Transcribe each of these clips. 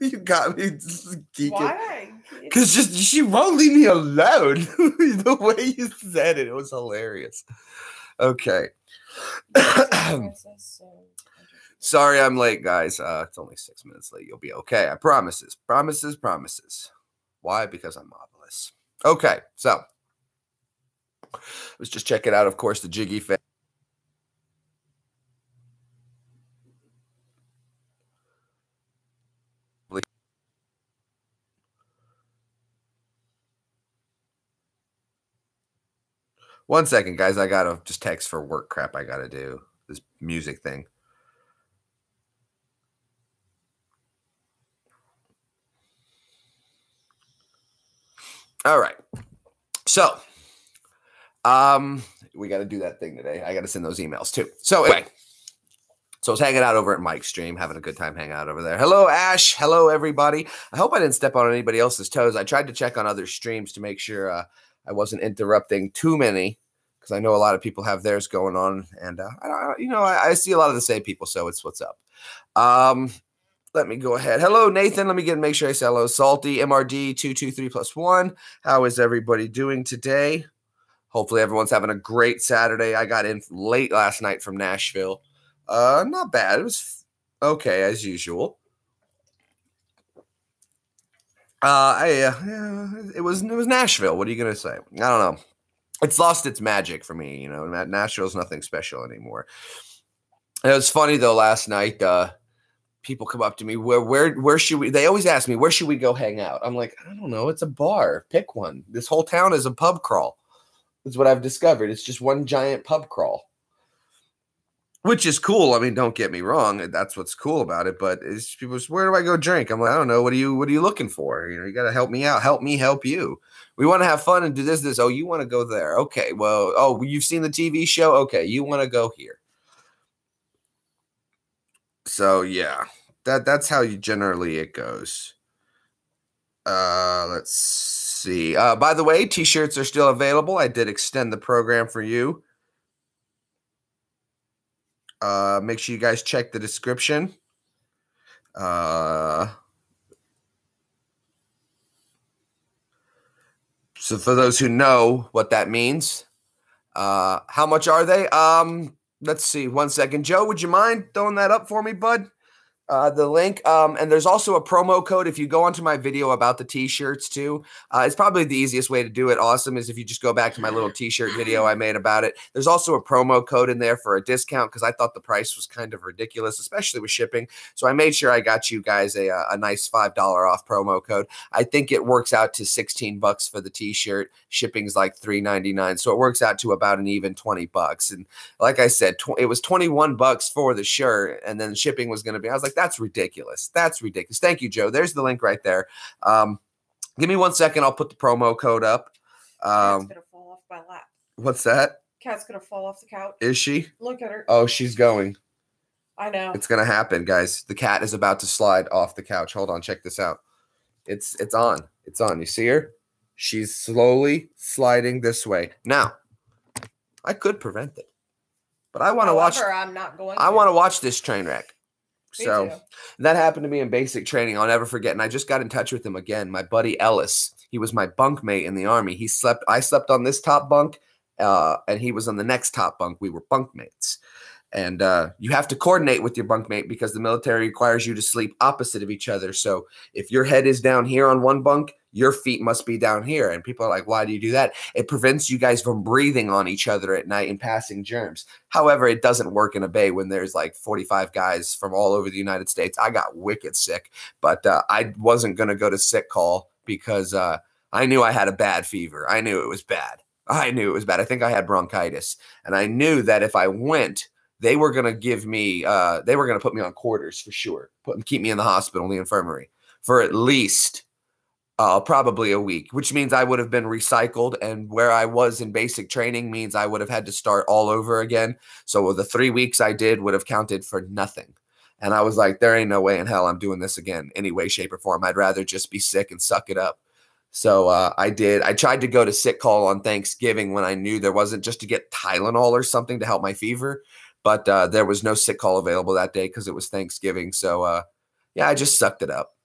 You got me geeking. Why? Because just she won't leave me alone. The way you said it was hilarious. Okay. Sorry I'm late, guys. It's only 6 minutes late. You'll be okay. I promises. Promises, promises. Why? Because I'm marvelous. Okay, so let's just check it out. Of course, the Jiggy fan. One second, guys. I gotta just text for work crap. I gotta do this music thing. All right. So, we got to do that thing today. I got to send those emails too. So anyway, so I was hanging out over at Mike's stream, having a good time hanging out over there. Hello, Ash. Hello, everybody. I hope I didn't step on anybody else's toes. I tried to check on other streams to make sure I wasn't interrupting too many, because I know a lot of people have theirs going on, and I see a lot of the same people, so it's what's up. Let me go ahead. Hello, Nathan. Let me make sure I say hello. Salty, MRD 223+1. How is everybody doing today? Hopefully everyone's having a great Saturday. I got in late last night from Nashville. Not bad. It was okay as usual. It was Nashville. What are you gonna say? I don't know. It's lost its magic for me. You know, Nashville's nothing special anymore. It was funny though. Last night, people come up to me. Where should we? They always ask me, where should we go hang out? I'm like, I don't know. It's a bar. Pick one. This whole town is a pub crawl. That's what I've discovered. It's just one giant pub crawl, which is cool. I mean, don't get me wrong. That's what's cool about it. But it's people say, where do I go drink? I'm like, I don't know. What are you looking for? You know, you got to help me out. Help me help you. We want to have fun and do this. Oh, you want to go there? Okay. Well, oh, you've seen the TV show? Okay. You want to go here. So yeah, that's how generally it goes. Let's see. By the way, t-shirts are still available. I did extend the program for you. Make sure you guys check the description. So for those who know what that means, how much are they? Let's see. 1 second. Joe, would you mind throwing that up for me, bud? The link. And there's also a promo code. If you go onto my video about the t-shirts too, it's probably the easiest way to do it. Awesome. Is if you just go back to my little t-shirt video I made about it. There's also a promo code in there for a discount, because I thought the price was kind of ridiculous, especially with shipping. So I made sure I got you guys a nice $5 off promo code. I think it works out to $16 for the t-shirt. Shipping's like $3.99. So it works out to about an even $20. And like I said, it was $21 for the shirt, and then shipping was going to be, I was like, that's ridiculous. That's ridiculous. Thank you, Joe. There's the link right there. Give me 1 second. I'll put the promo code up. Cat's gonna fall off my lap. What's that? Cat's gonna fall off the couch. Is she? Look at her. Oh, she's going. I know. It's gonna happen, guys. The cat is about to slide off the couch. Hold on, check this out. It's on. It's on. You see her? She's slowly sliding this way. Now, I could prevent it, but I want to watch. I'm not going. I want to watch this train wreck. Me So too. that happened to me in basic training. I'll never forget. And I just got in touch with him again. My buddy Ellis. He was my bunkmate in the Army. I slept on this top bunk, and he was on the next top bunk. We were bunkmates. And you have to coordinate with your bunkmate, because the military requires you to sleep opposite of each other. So if your head is down here on one bunk, your feet must be down here. And people are like, why do you do that? It prevents you guys from breathing on each other at night and passing germs. However, it doesn't work in a bay when there's like 45 guys from all over the United States. I got wicked sick, but I wasn't going to go to sick call, because I knew I had a bad fever. I knew it was bad. I think I had bronchitis. And I knew that if I went, they were going to give me, they were going to put me on quarters for sure. Keep me in the hospital, in the infirmary, for at least probably a week, which means I would have been recycled. And where I was in basic training means I would have had to start all over again. So the 3 weeks I did would have counted for nothing. And I was like, there ain't no way in hell I'm doing this again, any way, shape, or form. I'd rather just be sick and suck it up. So I did. I tried to go to sick call on Thanksgiving when I knew there wasn't, just to get Tylenol or something to help my fever. But there was no sick call available that day because it was Thanksgiving. So, yeah, I just sucked it up.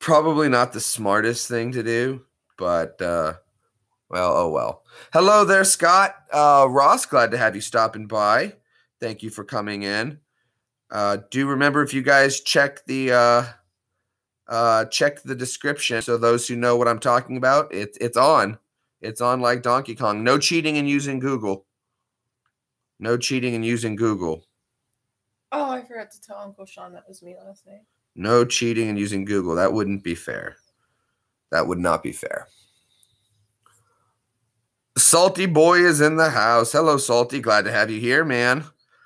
probably not the smartest thing to do, but well, oh well. Hello there, Scott. Ross, glad to have you stopping by. Thank you for coming in. Do remember, if you guys check the description, so those who know what I'm talking about, it's on. It's on like Donkey Kong. No cheating and using Google. No cheating and using Google. Oh, I forgot to tell Uncle Sean that was me last night. No cheating and using Google. That wouldn't be fair. That would not be fair. Salty Boy is in the house. Hello, Salty. Glad to have you here, man.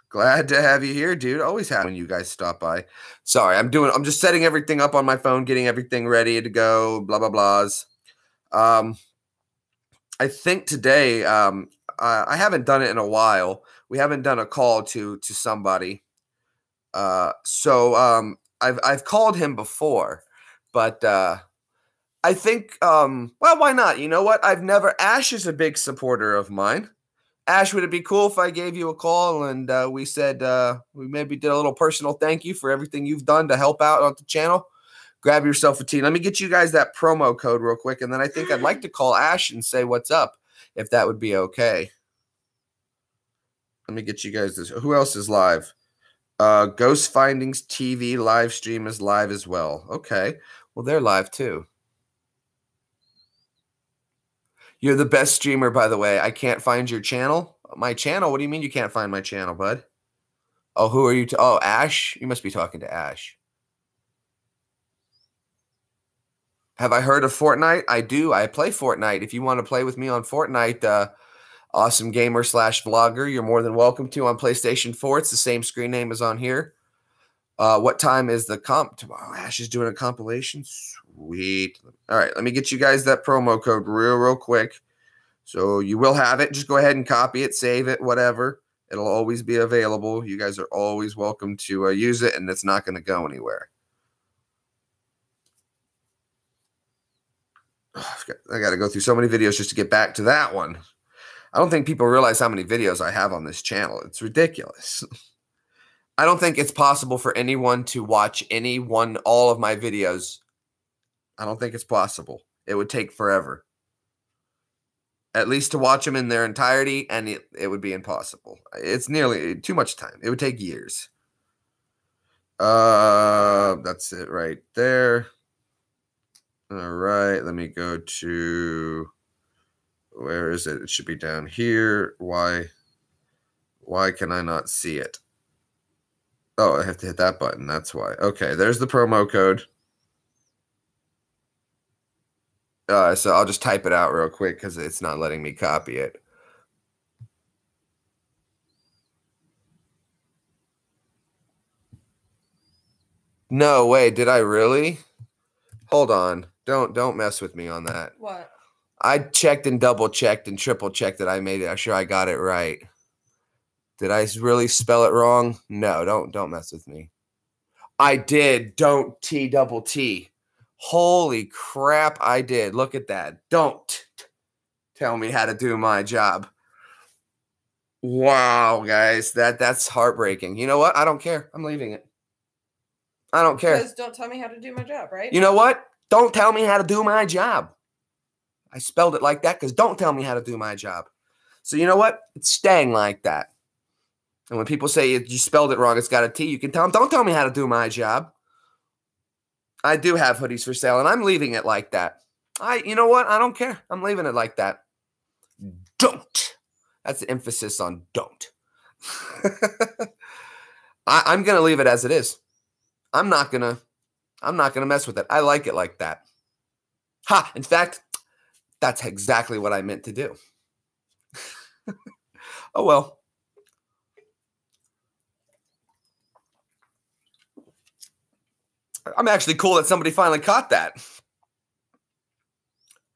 Glad to have you here, dude. Always happy when you guys stop by. Sorry, I'm just setting everything up on my phone, getting everything ready to go, blah, blah, blahs. I think today, I haven't done it in a while. We haven't done a call to somebody. So I've called him before, but I think, well, why not? You know what? Ash is a big supporter of mine. Ash, would it be cool if I gave you a call and we said, we maybe did a little personal thank you for everything you've done to help out on the channel? Grab yourself a tea. Let me get you guys that promo code real quick. And then I think I'd like to call Ash and say what's up, if that would be okay. Let me get you guys this. Who else is live? Ghost Findings TV live stream is live as well. Okay. Well, they're live too. You're the best streamer, by the way. I can't find your channel. My channel? What do you mean you can't find my channel, bud? Oh, who are you? Oh, Ash? You must be talking to Ash. Have I heard of Fortnite? I do. I play Fortnite. If you want to play with me on Fortnite, Awesome Gamer / Vlogger, you're more than welcome to on PlayStation 4. It's the same screen name as on here. What time is the comp tomorrow? Ash is doing a compilation. Sweet. All right, let me get you guys that promo code real quick. So you will have it. Just go ahead and copy it, save it, whatever. It'll always be available. You guys are always welcome to use it, and it's not going to go anywhere. I got to go through so many videos just to get back to that one. I don't think people realize how many videos I have on this channel. It's ridiculous. I don't think it's possible for anyone to watch all of my videos. I don't think it's possible. It would take forever. At least to watch them in their entirety, and it would be impossible. It's nearly too much time. It would take years. That's it right there. All right, let me go to, where is it? It should be down here. Why can I not see it? Oh, I have to hit that button. That's why. Okay, there's the promo code. So I'll just type it out real quick because it's not letting me copy it. No way, did I really? Hold on. Don't mess with me on that. What? I checked and double checked and triple checked that I made it. I'm sure I got it right. Did I really spell it wrong? No, don't mess with me. I did. Don't double T. Holy crap, I did. Look at that. Don't tell me how to do my job. Wow, guys, that's heartbreaking. You know what? I don't care. I'm leaving it. I don't care. Because don't tell me how to do my job, right? You know what? Don't tell me how to do my job. I spelled it like that because don't tell me how to do my job. So you know what? It's staying like that. And when people say you spelled it wrong, it's got a T, you can tell them, don't tell me how to do my job. I do have hoodies for sale, and I'm leaving it like that. You know what? I don't care. I'm leaving it like that. Don't. That's the emphasis on don't. I'm going to leave it as it is. I'm not gonna mess with it. I like it like that. Ha! In fact, that's exactly what I meant to do. Oh well. I'm actually cool that somebody finally caught that.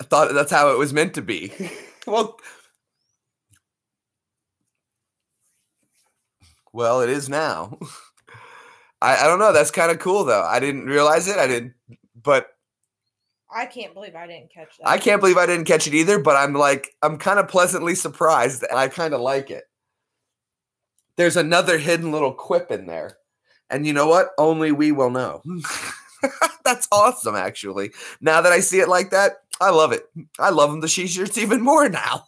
I thought that's how it was meant to be. Well, it is now. I don't know. That's kind of cool, though. I didn't realize it. But I can't believe I didn't catch that. I can't believe I didn't catch it either, but I'm kind of pleasantly surprised, and I kind of like it. There's another hidden little quip in there. And you know what? Only we will know. That's awesome, actually. Now that I see it like that, I love it. I love them, the she-shirts, even more now.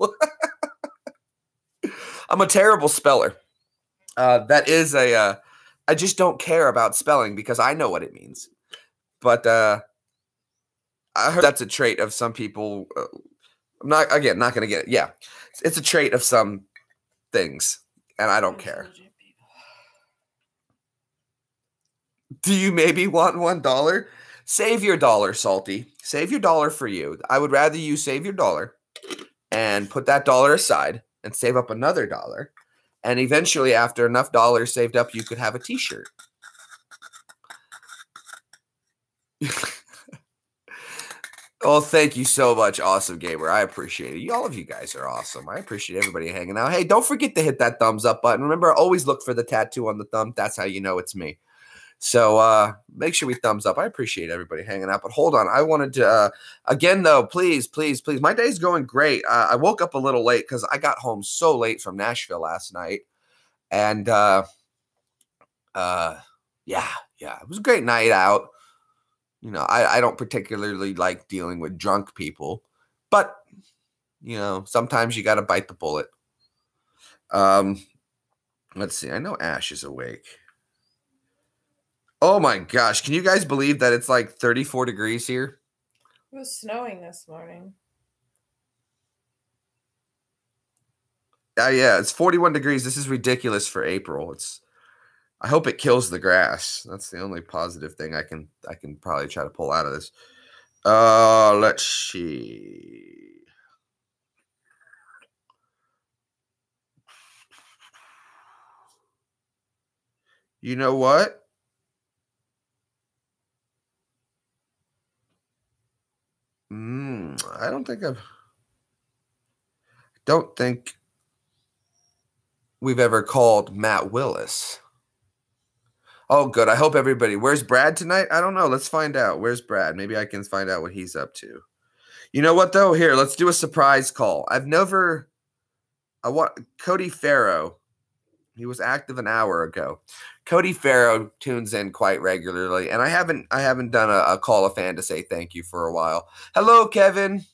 I'm a terrible speller. That is I just don't care about spelling because I know what it means. But I heard that's a trait of some people. I'm not going to get it. Yeah, it's a trait of some things, and I don't care. Do you maybe want $1? Save your dollar, Salty. Save your dollar for you. I would rather you save your dollar and put that dollar aside and save up another dollar. And eventually, after enough dollars saved up, you could have a t-shirt. Oh, thank you so much, Awesome Gamer. I appreciate it. All of you guys are awesome. I appreciate everybody hanging out. Hey, don't forget to hit that thumbs up button. Remember, always look for the tattoo on the thumb. That's how you know it's me. So make sure we thumbs up. I appreciate everybody hanging out. But hold on. I wanted to, again, though, please. My day's going great. I woke up a little late because I got home so late from Nashville last night. And yeah, it was a great night out. You know, I don't particularly like dealing with drunk people, but, you know, sometimes you got to bite the bullet. Let's see. I know Ash is awake. Oh, my gosh. Can you guys believe that it's like 34 degrees here? It was snowing this morning. Yeah, it's 41 degrees. This is ridiculous for April. I hope it kills the grass. That's the only positive thing I can probably try to pull out of this. Let's see. You know what? I don't think we've ever called Matt Willis. Oh, good. I hope everybody. Where's Brad tonight? I don't know. Let's find out. Where's Brad? Maybe I can find out what he's up to. You know what, though? Here, let's do a surprise call. I want Cody Farrow. He was active an hour ago. Cody Farrow tunes in quite regularly, and I haven't done a call a fan to say thank you for a while. Hello, Kevin.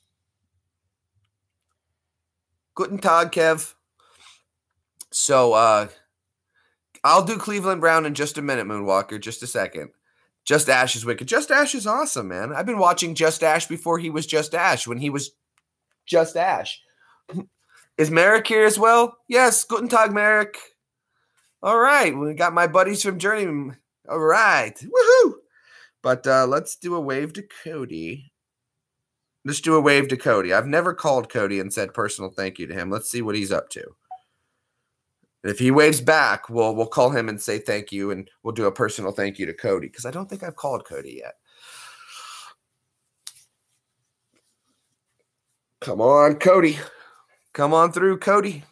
Guten Tag, Kev. So, I'll do Cleveland Brown in just a minute, Moonwalker. Just a second. Just Ash is wicked. Just Ash is awesome, man. I've been watching Just Ash before he was Just Ash, when he was Just Ash. Is Merrick here as well? Yes. Guten Tag, Merrick. All right. We got my buddies from Journey. All right. Woohoo. But let's do a wave to Cody. Let's do a wave to Cody. I've never called Cody and said personal thank you to him. Let's see what he's up to. If he waves back, we'll call him and say thank you, and we'll do a personal thank you to Cody, because I don't think I've called Cody yet. Come on, Cody. Come on through, Cody.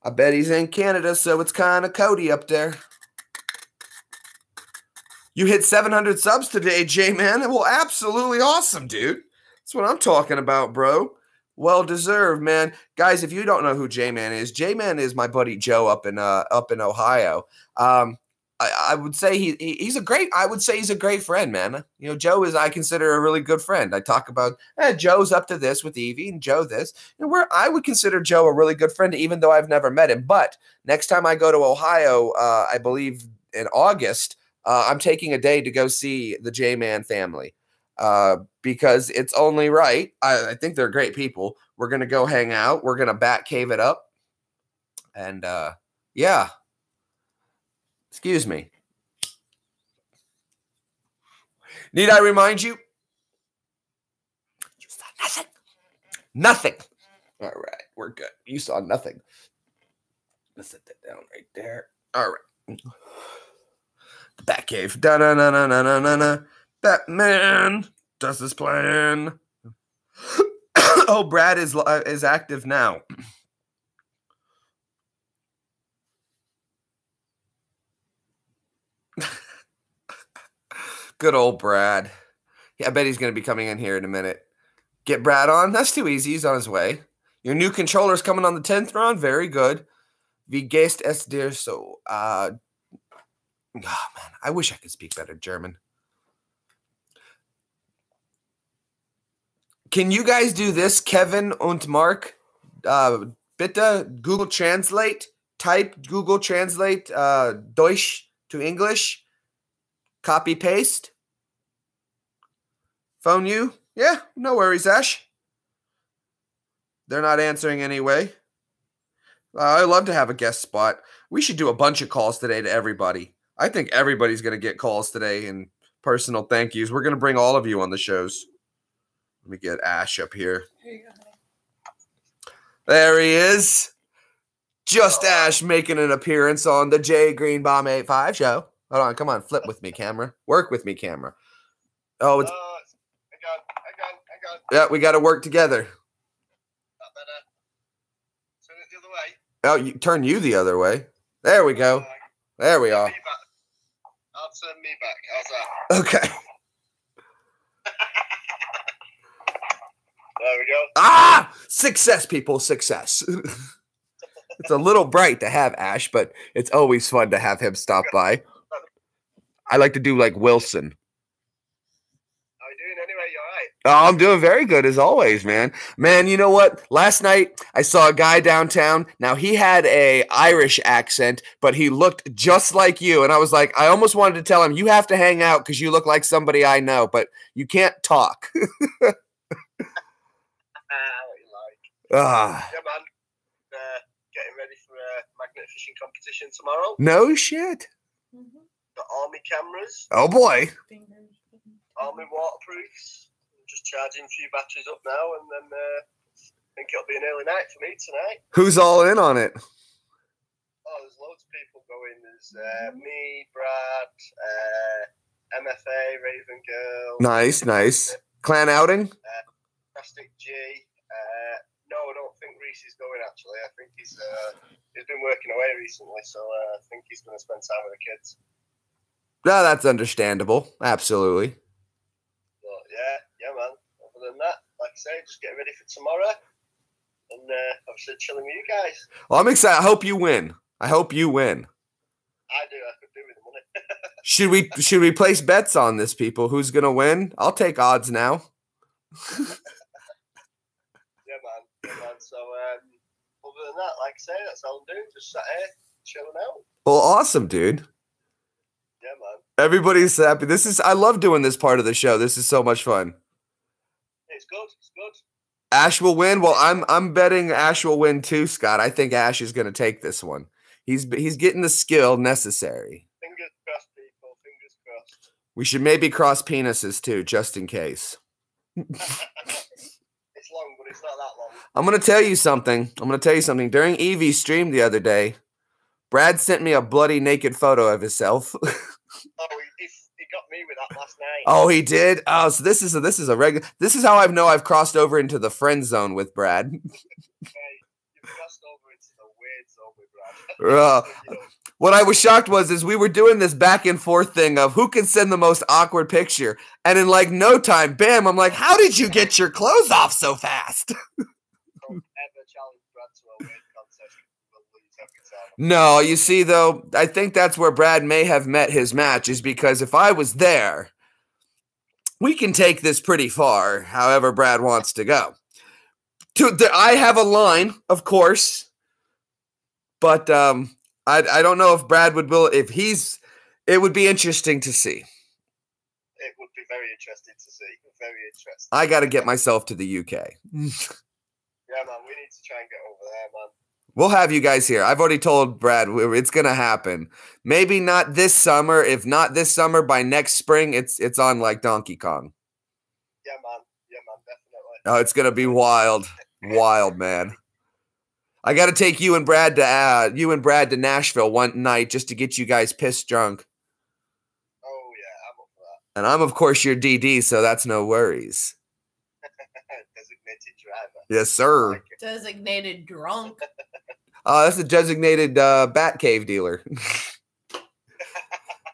I bet he's in Canada, so it's kind of Cody up there. You hit 700 subs today, J-Man. Well, absolutely awesome, dude. That's what I'm talking about, bro. Well deserved, man. Guys, if you don't know who J-Man is my buddy Joe up in Ohio. I would say he's a great friend, man. You know, Joe is, I consider, a really good friend. I talk about Joe's up to this with Evie and Joe this. And I would consider Joe a really good friend, even though I've never met him. But next time I go to Ohio, I believe in August, I'm taking a day to go see the J-Man family. Because it's only right. I think they're great people. We're going to go hang out. We're going to bat cave it up. And, yeah. Excuse me. Need I remind you? You saw nothing. Nothing. All right. We're good. You saw nothing. Let's set that down right there. All right. The bat cave. Da-na-na-na-na-na-na. Batman does his plan. Oh, Brad is active now. Good old Brad. Yeah, I bet he's going to be coming in here in a minute. Get Brad on. That's too easy. He's on his way. Your new controller's coming on the 10th round. Very good. Wie geht's es dir so? Oh, man. I wish I could speak better German. Can you guys do this, Kevin und Mark? Bitte Google Translate. Type Google Translate Deutsch to English. Copy paste. Phone you? Yeah, no worries, Ash. They're not answering anyway. I love to have a guest spot. We should do a bunch of calls today to everybody. I think everybody's going to get calls today and personal thank yous. We're going to bring all of you on the shows. Let me get Ash up here. Here you go, honey. There he is. Just Ash making an appearance on the J Green Bomb 85 show. Hold on, come on, flip with me, camera. Work with me, camera. Oh, it's... Hang on. Yeah, we got to work together. That better. Turn it the other way. Oh, you turn you the other way. There we go. There we are. I'll turn me back. How's that? Okay. There we go. Ah! Success, people. Success. It's a little bright to have Ash, but it's always fun to have him stop by. I like to do like Wilson. How are you doing anyway? You all right? Oh, I'm doing very good as always, man. Man, you know what? Last night I saw a guy downtown. Now he had a Irish accent, but he looked just like you. And I was like, I almost wanted to tell him, you have to hang out because you look like somebody I know, but you can't talk. What you like? Ah, Yeah, man. Getting ready for a magnet fishing competition tomorrow. no shit. Mhm. Got army cameras, Oh boy. Fingers. army waterproofs. I'm just charging a few batteries up now, and then I think it'll be an early night for me tonight. Who's all in on it? Oh, there's loads of people going. There's me, Brad, MFA, Raven Girl. Nice, nice. Clan outing? Plastic G. No, I don't think Reese is going actually. I think he's been working away recently, so I think he's going to spend time with the kids. No, that's understandable. Absolutely. But yeah, man. Other than that, like I say, just getting ready for tomorrow, and obviously chilling with you guys. Well, I'm excited. I hope you win. I hope you win. I do. I could do with the money. Should we place bets on this, people? Who's gonna win? I'll take odds now. Yeah, man. So other than that, like I say, that's all I'm doing. Just sat here chilling out. Well, awesome, dude. Yeah, man. Everybody's happy. I love doing this part of the show. This is so much fun. It's good. It's good. Ash will win. Well, I'm betting Ash will win too, Scott. I think Ash is gonna take this one. He's getting the skill necessary. Fingers crossed, people. Fingers crossed. We should maybe cross penises too, just in case. It's long, but it's not that long. I'm going to tell you something. During Evie's stream the other day, Brad sent me a bloody naked photo of himself. Oh, he got me with that last night. Oh, he did? Oh, so this is a regular. This is how I know I've crossed over into the friend zone with Brad. You've crossed over into the weird zone with Brad. What I was shocked is we were doing this back and forth thing of who can send the most awkward picture. And in like no time, bam, I'm like, how did you get your clothes off so fast? Don't ever challenge Brad to a weird contest. We'll lose every time. No, you see, though, I think that's where Brad may have met his match, is because if I was there, we can take this pretty far, however Brad wants to go. I have a line, of course, but I don't know if Brad would will if he's. It would be interesting to see. It would be very interesting to see. Very interesting. I got to get myself to the UK. Yeah, man. We need to try and get over there, man. We'll have you guys here. I've already told Brad it's going to happen. Maybe not this summer. If not this summer, by next spring, it's on like Donkey Kong. Yeah, man. Yeah, man. Definitely. Oh, it's going to be wild. Wild, man. I got to take you and Brad to Nashville one night just to get you guys pissed drunk. Oh, yeah. I'm up for that. And I'm, of course, your DD, so that's no worries. Designated driver. Yes, sir. Designated drunk. That's a designated Batcave dealer.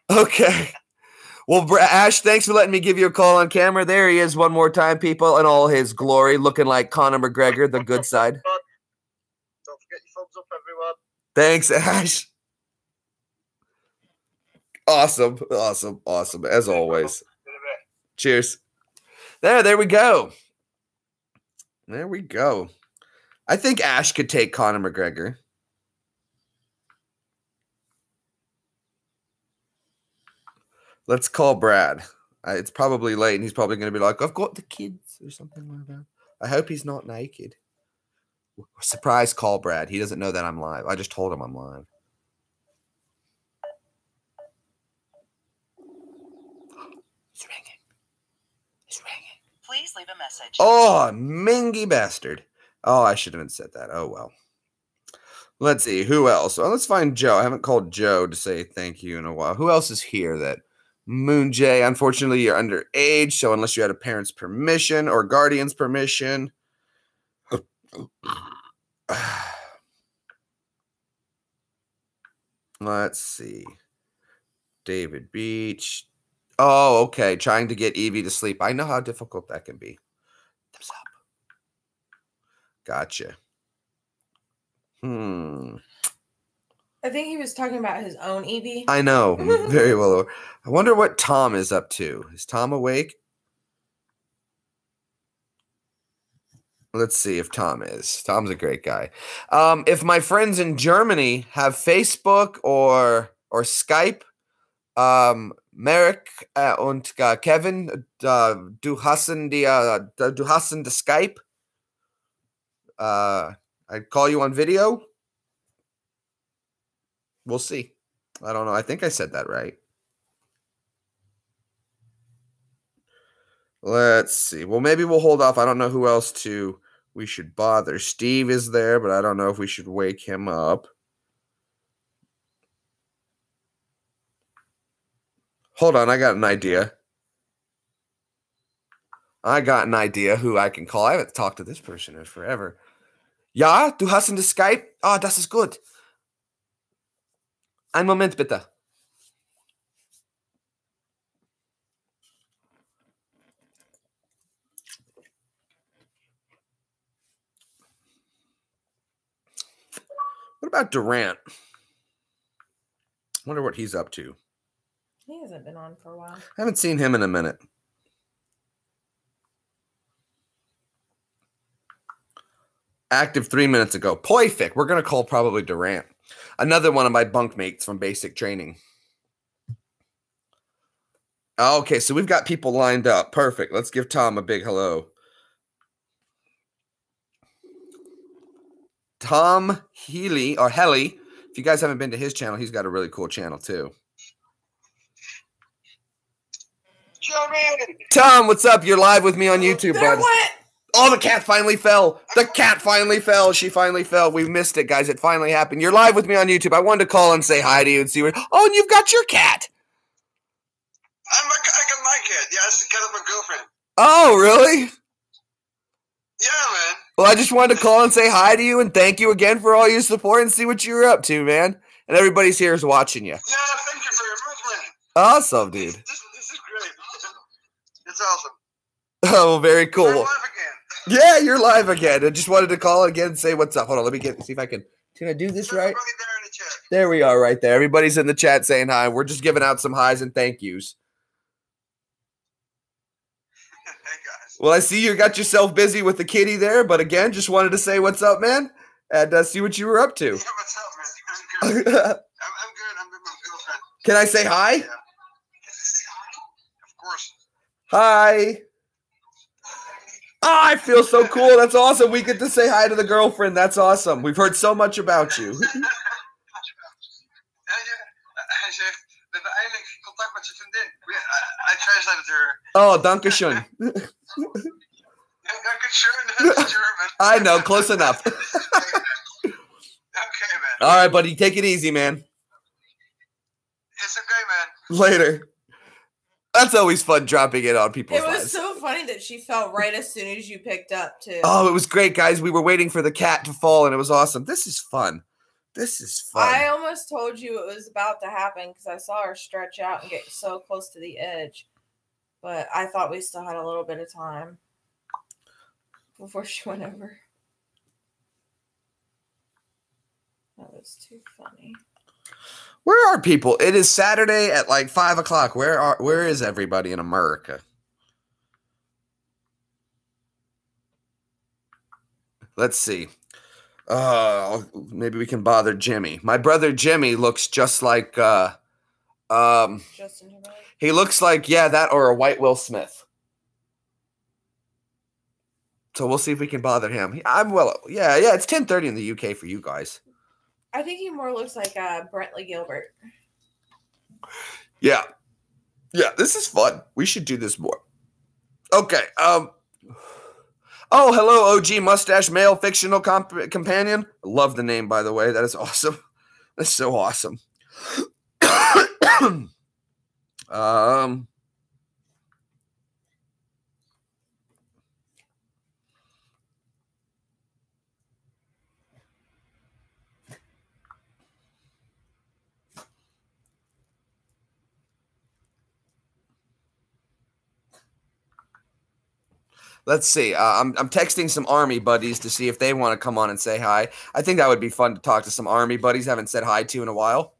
Okay. Well, Ash, thanks for letting me give you a call on camera. There he is one more time, people, in all his glory, looking like Conor McGregor, the good side. Don't forget your thumbs up, everyone. Thanks, Ash. Awesome, as always. Cheers. There we go. There we go. I think Ash could take Conor McGregor. Let's call Brad. It's probably late, and he's probably going to be like, I've got the kids or something like that. I hope he's not naked. Surprise call, Brad. He doesn't know that I'm live. I just told him I'm live. It's ringing. It's ringing. Please leave a message. Oh, mingy bastard. Oh, I should have said that. Oh, well. Let's see. Who else? Well, let's find Joe. I haven't called Joe to say thank you in a while. Who else is here that... Moon J, unfortunately, you're underage, so unless you had a parent's permission or guardian's permission. Let's see. David Beach. Oh, okay. Trying to get Evie to sleep. I know how difficult that can be. Thumbs up. Gotcha. I think he was talking about his own Evie. I know. Very well. I wonder what Tom is up to. Is Tom awake? Let's see if Tom is. Tom's a great guy. If my friends in Germany have Facebook or Skype, Merrick und Kevin, du hassen die Skype. I'd call you on video. We'll see. I don't know. I think I said that right. Let's see. Well, maybe we'll hold off. I don't know who else we should bother. Steve is there, but I don't know if we should wake him up. Hold on. I got an idea. Who I can call. I haven't talked to this person in forever. Ja, du hast in Skype? Ah, das ist gut. Ein Moment, bitte. What about Durant? Wonder what he's up to. He hasn't been on for a while. I haven't seen him in a minute. Active 3 minutes ago. Perfect. We're going to call probably Durant. Another one of my bunkmates from basic training. Okay, so we've got people lined up. Perfect. Let's give Tom a big hello. Tom Healy, or Helly. If you guys haven't been to his channel, he's got a really cool channel too. Jeremy! Tom, what's up? You're live with me on YouTube, bud. What? Oh, the cat finally fell. The cat finally fell. She finally fell. We missed it, guys. It finally happened. You're live with me on YouTube. I wanted to call and say hi to you and see what. Oh, and you've got your cat. I got my cat. Yeah, it's the cat of my girlfriend. Oh, really? Yeah, man. Well, I just wanted to call and say hi to you and thank you again for all your support and see what you're up to, man. And everybody's here is watching you. Yeah, thank you very much, man. Awesome, dude. This is great. It's awesome. Oh, very cool. We're live again. Yeah, you're live again. I just wanted to call again and say what's up. Hold on, let me see if I can. Can I do this right? Everybody there in the chat. There we are, right there. Everybody's in the chat saying hi. We're just giving out some highs and thank yous. Hey, guys. Well, I see you got yourself busy with the kitty there, but again, just wanted to say what's up, man, and see what you were up to. Yeah, what's up, man? I'm good. I'm good. I'm with my girlfriend. Can I say hi? Yeah. Of course. Hi. Oh, I feel so cool. That's awesome. We get to say hi to the girlfriend. That's awesome. We've heard so much about you. Hij zegt, we hebben eindelijk contact met zijn vriendin. I translated to her. Oh, danke schön. That's German. I know, close enough. Okay, man. All right, buddy. Take it easy, man. It's okay, man. Later. That's always fun dropping it on people's It was lives. so funny that she fell right as soon as you picked up, too. Oh, it was great, guys. We were waiting for the cat to fall, and it was awesome. This is fun. This is fun. I almost told you it was about to happen because I saw her stretch out and get so close to the edge. But I thought we still had a little bit of time before she went over. That was too funny. Where are people? It is Saturday at like 5 o'clock. Where is everybody in America? Let's see. Maybe we can bother Jimmy. My brother Jimmy looks just like Justin Timberlake. he looks like that or a white Will Smith. So we'll see if we can bother him. It's 10:30 in the UK for you guys. I think he more looks like Brentley Gilbert. Yeah, this is fun. We should do this more. Okay. Oh, hello, OG mustache male fictional companion. I love the name, by the way. That is awesome. That's so awesome. Let's see. I'm texting some Army buddies to see if they want to come on and say hi. I think that would be fun to talk to some Army buddies I haven't said hi to in a while.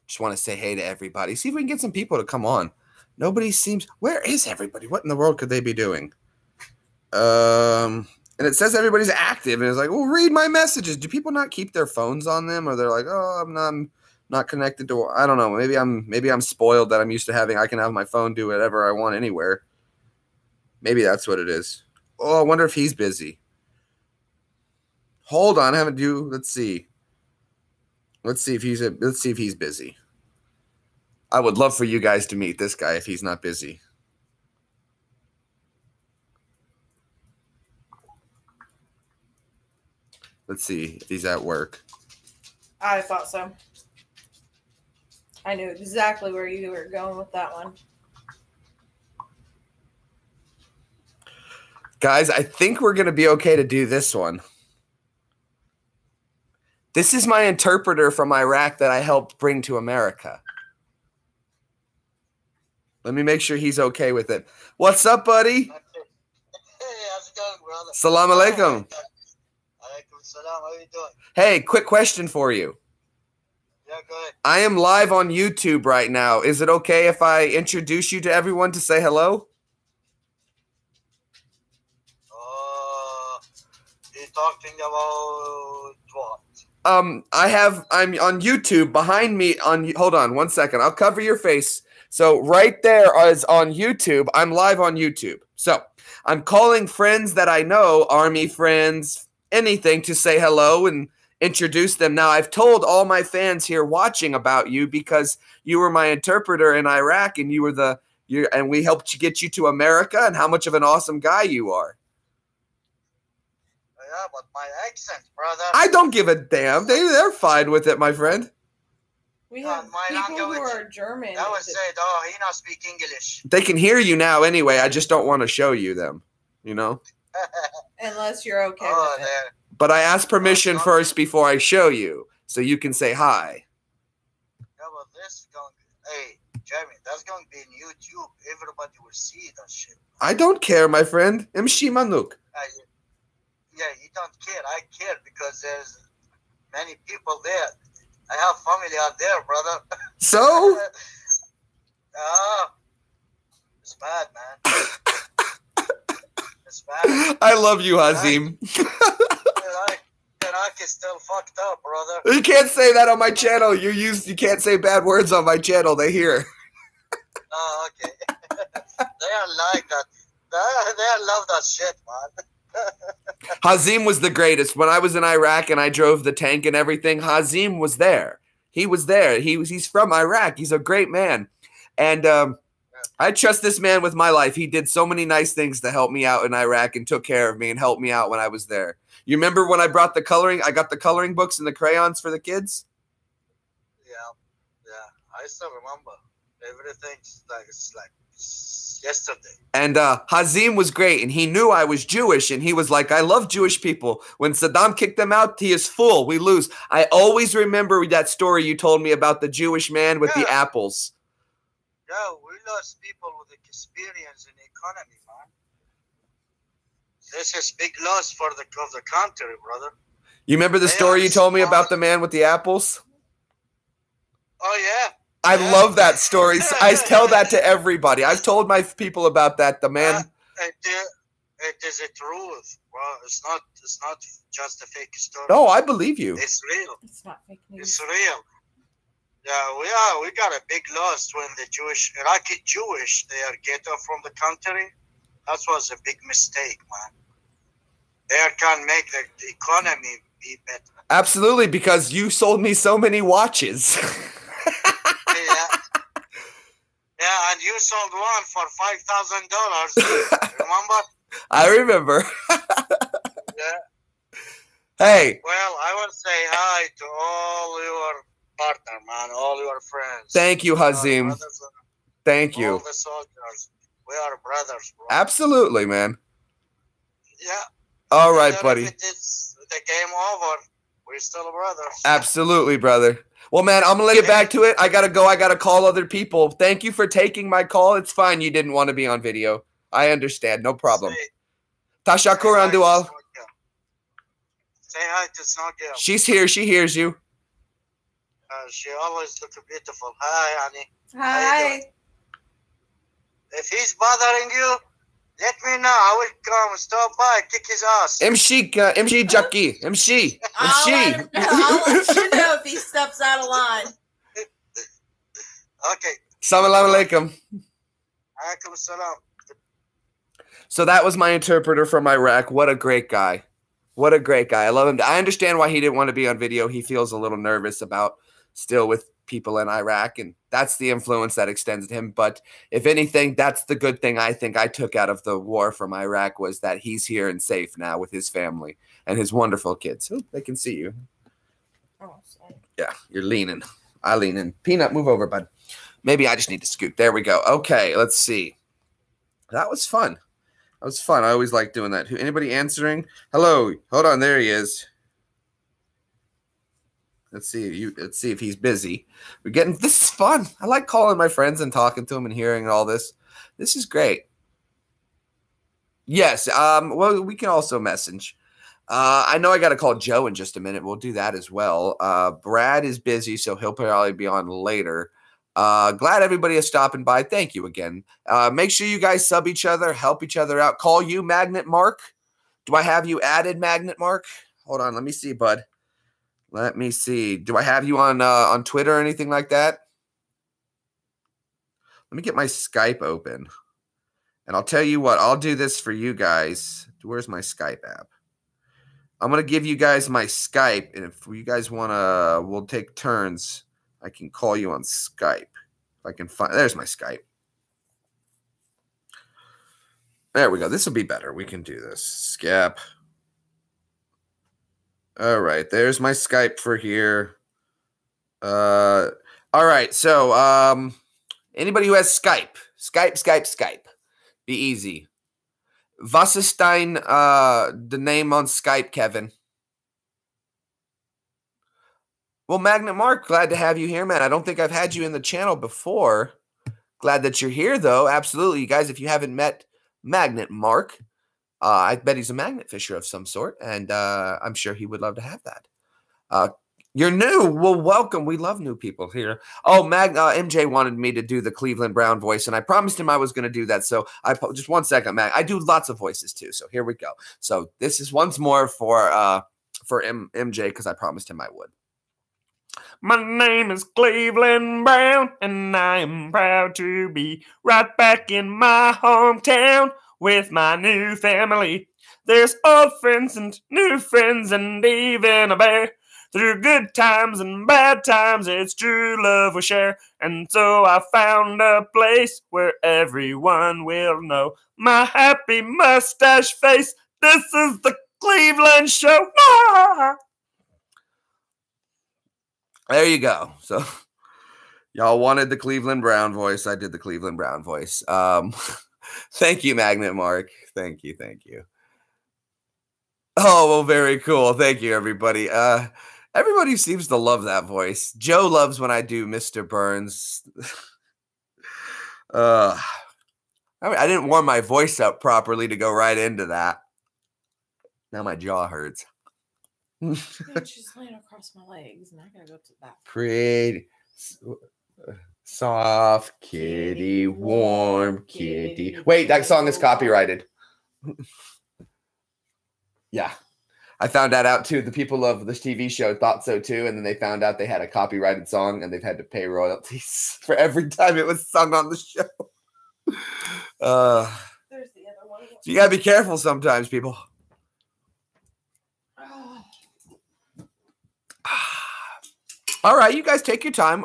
Just want to say hey to everybody. See if we can get some people to come on. Nobody seems. Where is everybody? What in the world could they be doing? And it says everybody's active, and it's like, well, read my messages. Do people not keep their phones on them, or they're like, oh, I'm not connected to? I don't know. Maybe I'm spoiled that I'm used to having. I can have my phone do whatever I want anywhere. Maybe that's what it is. Oh, I wonder if he's busy. Hold on, I haven't do. Let's see. Let's see if he's busy. I would love for you guys to meet this guy if he's not busy. Let's see if he's at work. I thought so. I knew exactly where you were going with that one. Guys, I think we're going to be okay to do this one. This is my interpreter from Iraq that I helped bring to America. Let me make sure he's okay with it. What's up, buddy? Hey, how's it going, brother? Salam alaikum. Alaikum salam. How are you doing? Hey, quick question for you. Yeah, go ahead. I am live on YouTube right now. Is it okay if I introduce you to everyone to say hello? You're talking about what? I'm on YouTube behind me hold on 1 second. I'll cover your face. So right there is on YouTube. I'm live on YouTube. So I'm calling friends that I know, Army friends, anything, to say hello and introduce them. Now, I've told all my fans here watching about you because you were my interpreter in Iraq and and we helped you get you to America and how much of an awesome guy you are. Yeah, but my accent, brother. I don't give a damn. They're fine with it, my friend. We have people who are German. I would say, oh, he not speak English. They can hear you now anyway. I just don't want to show you them, you know? Unless you're okay with it. But I ask permission first before I show you, so you can say hi. Yeah, but this is going to, hey, Jeremy, that's going to be in YouTube. Everybody will see that shit. I don't care, my friend. Imshi manuk. Yeah, you don't care. I care because there's many people there. I have family out there, brother. So? It's bad, man. It's bad. I love you, Hazim. Iraq is still fucked up, brother. You can't say that on my channel. You can't say bad words on my channel. They hear. Oh, okay. They are like that. They love that shit, man. Hazim was the greatest. When I was in Iraq and I drove the tank and everything, Hazim was there. He was there. He's from Iraq. He's a great man. And I trust this man with my life. He did so many nice things to help me out in Iraq and took care of me and helped me out when I was there. You remember when I brought the coloring? I got the coloring books and the crayons for the kids? Yeah. I still remember. Everything's like it's like yesterday. And Hazim was great, and he knew I was Jewish, and he was like, I love Jewish people. When Saddam kicked them out, he is full. We lose. I always remember that story you told me about the Jewish man with the apples. Yeah, we lost people with experience in economy, man. This is big loss for the country, brother. You remember the story you told me about the man with the apples? Oh, yeah. I love that story. I tell that to everybody. I've told my people about that. The man. It is a truth. Well, it's not just a fake story. No, I believe you. It's real. It's not fake news. It's real. We got a big loss when the Iraqi Jewish, they are get off from the country. That was a big mistake, man. They can make the economy be better. Absolutely, because you sold me so many watches. Yeah, and you sold one for $5,000. Remember? I remember. Yeah. Hey. Well, I want to say hi to all your partner, man, all your friends. Thank you, Hazim. Thank you. All the soldiers. We are brothers, bro. Absolutely, man. Yeah. All right, buddy. If it's the game over, we're still brothers. Absolutely, brother. Well, man, I'm going to get back to it. I got to go. I got to call other people. Thank you for taking my call. It's fine. You didn't want to be on video. I understand. No problem. Tashakur Andual. Say hi to Snowgirl. She's here. She hears you. She always looks beautiful. Hi, honey. Hi. If he's bothering you, let me know. I will come, stop by, kick his ass. MC Jackie. MC. I'll let you know if he steps out of line. Okay. Assalamu alaikum. Alaikum salam. So that was my interpreter from Iraq. What a great guy. What a great guy. I love him. I understand why he didn't want to be on video. He feels a little nervous about still with people in Iraq, and that's the influence that extends to him. But if anything, that's the good thing I think I took out of the war from Iraq was that he's here and safe now with his family and his wonderful kids. Oh, they can see you. Oh, sorry. Yeah, you're leaning. I lean in. Peanut, move over, bud. Maybe I just need to scoot. There we go. Okay, let's see. That was fun. That was fun. I always like doing that. Anybody answering? Hello. Hold on. There he is. Let's see. Let's see if he's busy. This is fun. I like calling my friends and talking to them and hearing all this. This is great. Yes. Well, we can also message. I know I got to call Joe in just a minute. We'll do that as well. Brad is busy, so he'll probably be on later. Glad everybody is stopping by. Thank you again. Make sure you guys sub each other, help each other out. Call you, Magnet Mark. Do I have you added, Magnet Mark? Hold on. Let me see, bud. Let me see. Do I have you on Twitter or anything like that? Let me get my Skype open. And I'll tell you what. I'll do this for you guys. Where's my Skype app? I'm going to give you guys my Skype. And if you guys want to, we'll take turns. I can call you on Skype. If I can find, there's my Skype. There we go. This will be better. We can do this. Scap. All right. There's my Skype for here. All right. So, anybody who has Skype. Be easy. Wasserstein, the name on Skype, Kevin. Well, Magnet Mark, glad to have you here, man. I don't think I've had you in the channel before. Glad that you're here, though. Absolutely. You guys, if you haven't met Magnet Mark, I bet he's a magnet fisher of some sort, and I'm sure he would love to have that. You're new. Well, welcome. We love new people here. Oh, MJ wanted me to do the Cleveland Brown voice, and I promised him I was going to do that. So just 1 second, Mag. I do lots of voices, too, so here we go. So this is once more for MJ because I promised him I would. My name is Cleveland Brown, and I am proud to be right back in my hometown with my new family. There's old friends and new friends and even a bear. Through good times and bad times, it's true love we share. And so I found a place where everyone will know my happy mustache face. This is the Cleveland Show. Ah! There you go. So y'all wanted the Cleveland Brown voice. I did the Cleveland Brown voice. Thank you, Magnet Mark. Thank you. Oh, well, very cool. Thank you, everybody. Everybody seems to love that voice. Joe loves when I do Mr. Burns. I didn't warm my voice up properly to go right into that. Now my jaw hurts. She's laying across my legs, and I gotta go to the bathroom. Pretty. Soft kitty, warm kitty. Wait, that song is copyrighted. Yeah. I found that out too. The people of this TV show thought so too, and then they found out they had a copyrighted song and they've had to pay royalties for every time it was sung on the show. There's the other one. So you gotta be careful sometimes, people. All right, you guys take your time.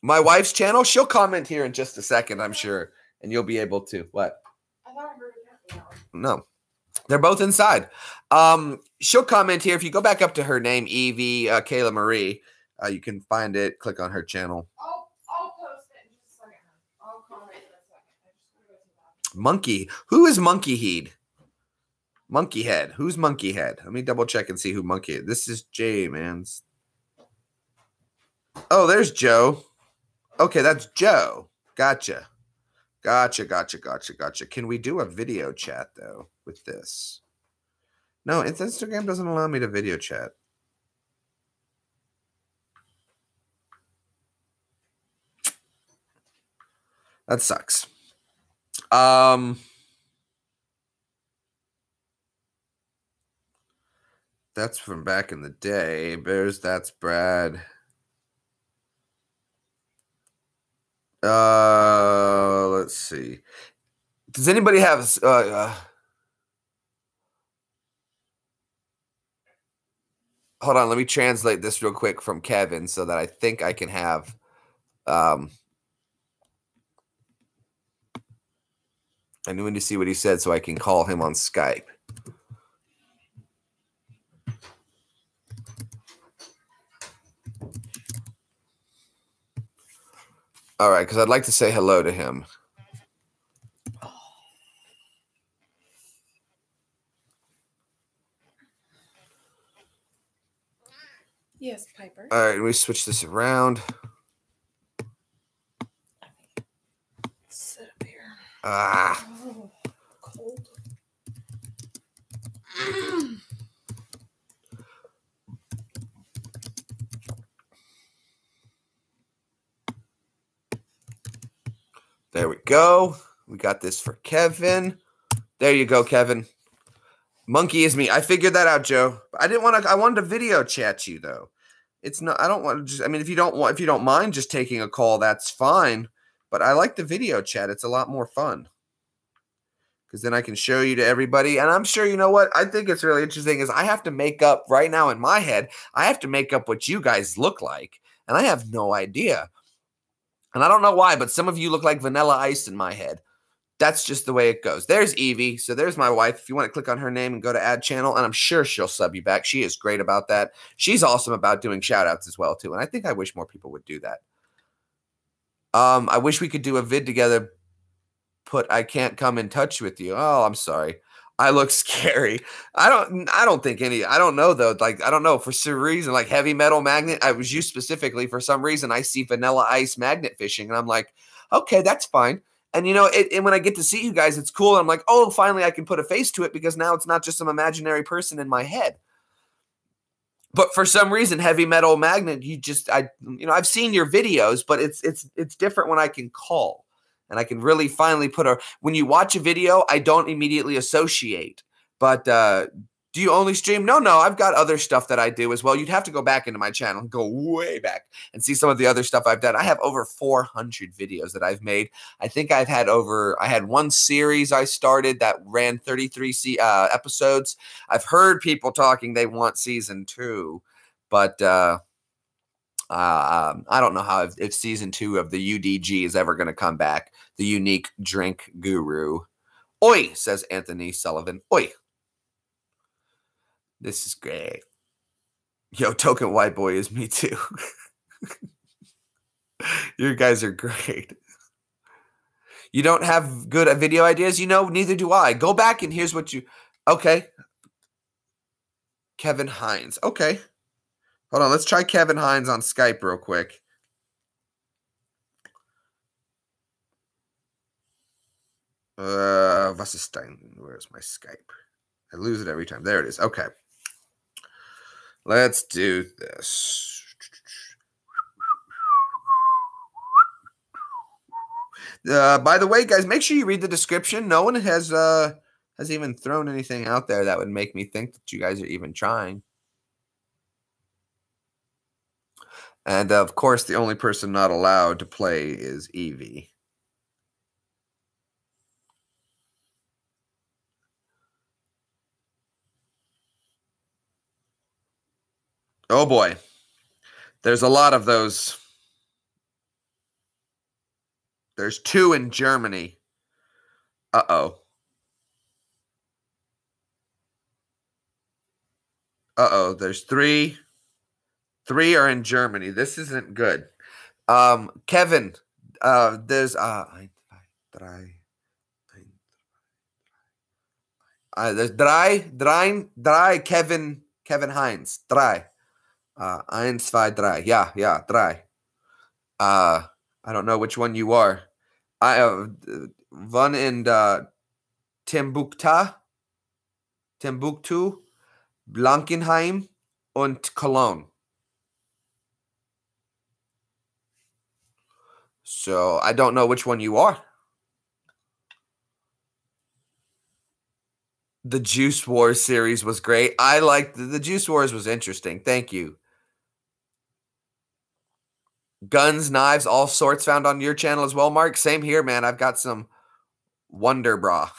My wife's channel, she'll comment here in just a second, I'm sure, and you'll be able to. What? I thought I heard it. No, they're both inside. She'll comment here. If you go back up to her name, Evie Kayla Marie, you can find it. Click on her channel. I'll post it in just a second. I'll comment in a second. I just want to go to the bathroom. Monkey. Who is Monkey Head? Monkey Head. Who's Monkey Head? Let me double check and see who Monkey is. This is Jay, man. Oh, there's Joe. Okay, that's Joe. Gotcha. Gotcha. Can we do a video chat, though, with this? No, Instagram doesn't allow me to video chat. That sucks. That's from back in the day. That's Brad. Let's see. Does anybody have hold on, let me translate this real quick from Kevin so that I think I can have I need to see what he said so I can call him on Skype. All right, because I'd like to say hello to him. Yes, Piper. All right, let me switch this around. Sit up here. Oh, cold. There we go. We got this for Kevin. There you go, Kevin. Monkey is me. I figured that out, Joe. I didn't want to. I wanted to video chat you though. It's not. I don't want to just. I mean, if you don't mind just taking a call, that's fine. But I like the video chat. It's a lot more fun because then I can show you to everybody. And I'm sure you know what I think it's really interesting is I have to make up right now in my head. I have to make up what you guys look like, and I have no idea. And I don't know why, but some of you look like Vanilla Ice in my head. That's just the way it goes. There's Evie. So there's my wife. If you want to click on her name and go to add channel, and I'm sure she'll sub you back. She is great about that. She's awesome about doing shout outs as well, too. And I think I wish more people would do that. I wish we could do a vid together. I can't come in touch with you. Oh, I'm sorry. I look scary. I don't think I don't know though. Like, I don't know for some reason, like Heavy Metal Magnet. I was used specifically for some reason. I see Vanilla Ice magnet fishing and I'm like, okay, that's fine. And you know, and when I get to see you guys, it's cool. I'm like, oh, finally I can put a face to it because now it's not just some imaginary person in my head. But for some reason, Heavy Metal Magnet, I've seen your videos, but it's different when I can call. And I can really finally when you watch a video, I don't immediately associate. But do you only stream? No, I've got other stuff that I do as well. You'd have to go back into my channel and go way back and see some of the other stuff I've done. I have over 400 videos that I've made. I think I had one series I started that ran 33 episodes. I've heard people talking they want season 2, but I don't know if season 2 of the UDG is ever going to come back. The Unique Drink Guru. Oi, says Anthony Sullivan. Oi. This is great. Yo, Token White Boy is me too. You guys are great. You don't have good video ideas? Neither do I. Go back and here's what okay. Kevin Hines. Okay. Hold on, let's try Kevin Hines on Skype real quick. Was ist dein? Where's my Skype? I lose it every time. There it is. Okay. Let's do this. By the way, guys, make sure you read the description. No one has even thrown anything out there that would make me think that you guys are even trying. And of course, the only person not allowed to play is Evie. Oh boy. There's a lot of those. There's 2 in Germany. Uh-oh. Uh-oh. There's 3. 3 are in Germany. This isn't good. Kevin, there's there's drei Kevin Heinz. Drei. 1, 2, 3. Yeah, drei. I don't know which one you are. One in Timbuktu, Blankenheim, und Cologne. So I don't know which one you are. The Juice Wars series was great. I liked the Juice Wars was interesting. Thank you. Guns, knives, all sorts found on your channel as well, Mark. Same here, man. I've got some Wonder Bra.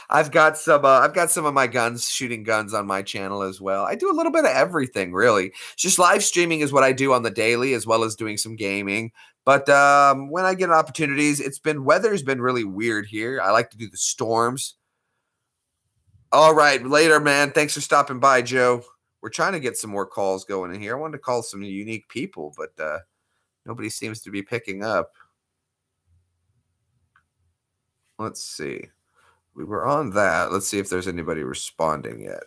I've got some of my guns, shooting guns on my channel as well. I do a little bit of everything, really. It's just live streaming is what I do on the daily, as well as doing some gaming. But when I get opportunities, weather's been really weird here. I like to do the storms. All right, later, man. Thanks for stopping by, Joe. We're trying to get some more calls going in here. I wanted to call some unique people, but nobody seems to be picking up. Let's see. We were on that. Let's see if there's anybody responding yet.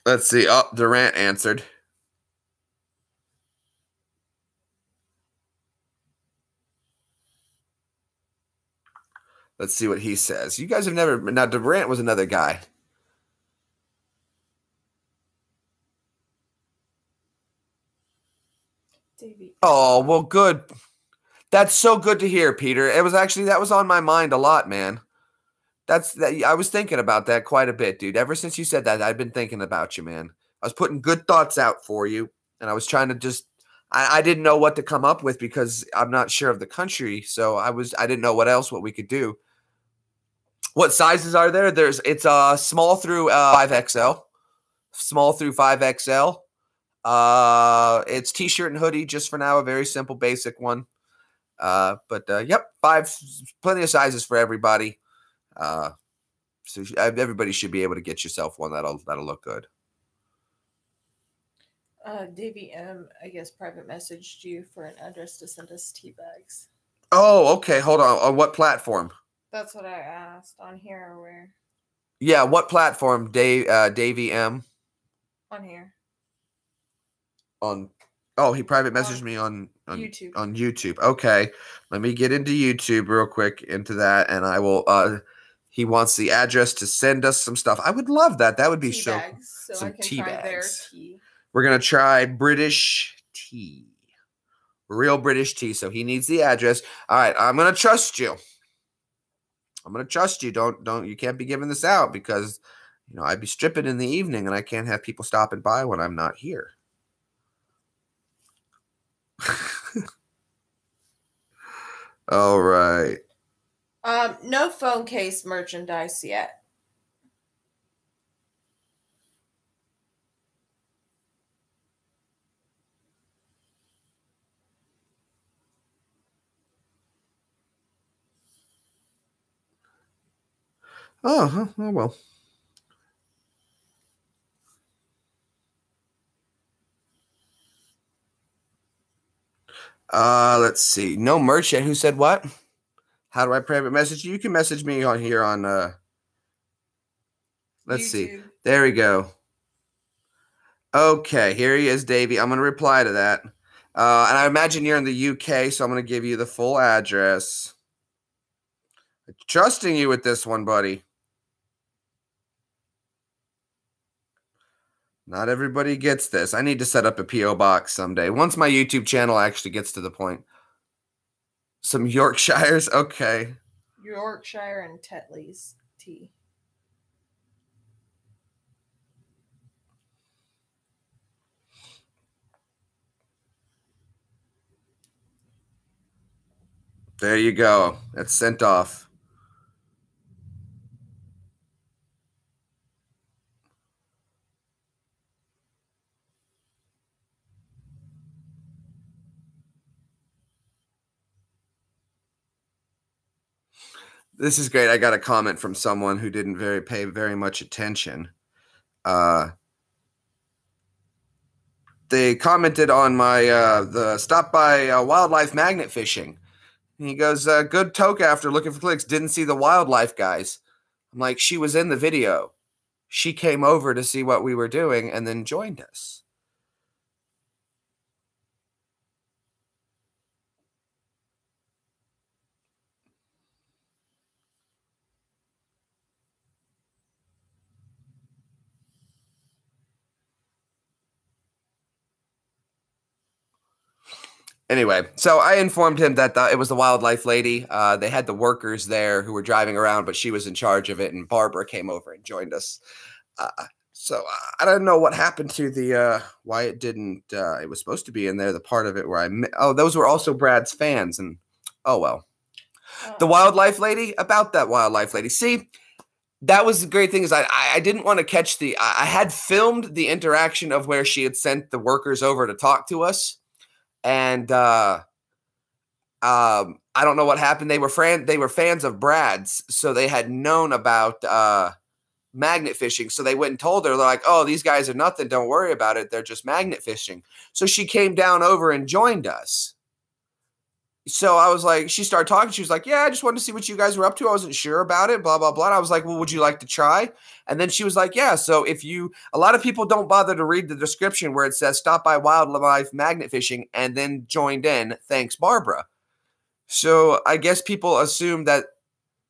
Let's see. Oh, Durant answered. Let's see what he says. You guys have never... Now, Durant was another guy. Davey. Oh, well, good. That's so good to hear, Peter. It was actually... That was on my mind a lot, man. I was thinking about that quite a bit, dude. Ever since you said that, I've been thinking about you, man. I was putting good thoughts out for you, and I was trying to just... I didn't know what to come up with because I'm not sure of the country, so I didn't know what we could do. What sizes are there? It's small through 5XL. Small through 5XL. It's t-shirt and hoodie just for now, a very simple basic one. Yep, 5, plenty of sizes for everybody. So everybody should be able to get yourself one that'll look good. Davey M, I guess, private messaged you for an address to send us tea bags. Oh, okay. Hold on. On what platform? That's what I asked. On here or where? Yeah, what platform, Davey M? On here. He private messaged me on YouTube. On YouTube. Okay. Let me get into YouTube real quick into that, and I will he wants the address to send us some stuff. I would love that. That would be tea so bags, so some I can tea try bags. their tea. We're gonna try British tea. Real British tea. So he needs the address. All right, I'm gonna trust you. Don't you can't be giving this out because I'd be stripping in the evening and I can't have people stopping by when I'm not here. All right. No phone case merchandise yet. Oh well. Let's see. No merch yet. Who said what? How do I private message you? You can message me on here on let's YouTube. See. There we go. Okay, here he is, Davey. I'm gonna reply to that. And I imagine you're in the UK, so I'm gonna give you the full address. Trusting you with this one, buddy. Not everybody gets this. I need to set up a P.O. box someday. Once my YouTube channel actually gets to the point. Some Yorkshires? Okay. Yorkshire and Tetley's tea. There you go. That's sent off. This is great. I got a comment from someone who didn't pay very much attention. They commented on my the stop by wildlife magnet fishing. And he goes, good toke after looking for clicks. Didn't see the wildlife guys. I'm like, she was in the video. She came over to see what we were doing and then joined us. Anyway, so I informed him that it was the wildlife lady. They had the workers there who were driving around, but she was in charge of it, and Barbara came over and joined us. So I don't know what happened to the why it didn't. It was supposed to be in there. The part of it where those were also Brad's fans, and oh well. The wildlife lady, about that wildlife lady. See, that was the great thing is I didn't want to catch I had filmed the interaction of where she had sent the workers over to talk to us. And I don't know what happened. They were fans of Brad's, so they had known about magnet fishing. So they went and told her, they're like, "Oh, these guys are nothing. Don't worry about it. They're just magnet fishing." So she came down over and joined us. So I was like, she started talking. She was like, "Yeah, I just wanted to see what you guys were up to. I wasn't sure about it, blah, blah, blah." And I was like, "Well, would you like to try?" And then she was like, "Yeah." So a lot of people don't bother to read the description where it says stop by wildlife magnet fishing and then joined in. Thanks, Barbara. So I guess people assume that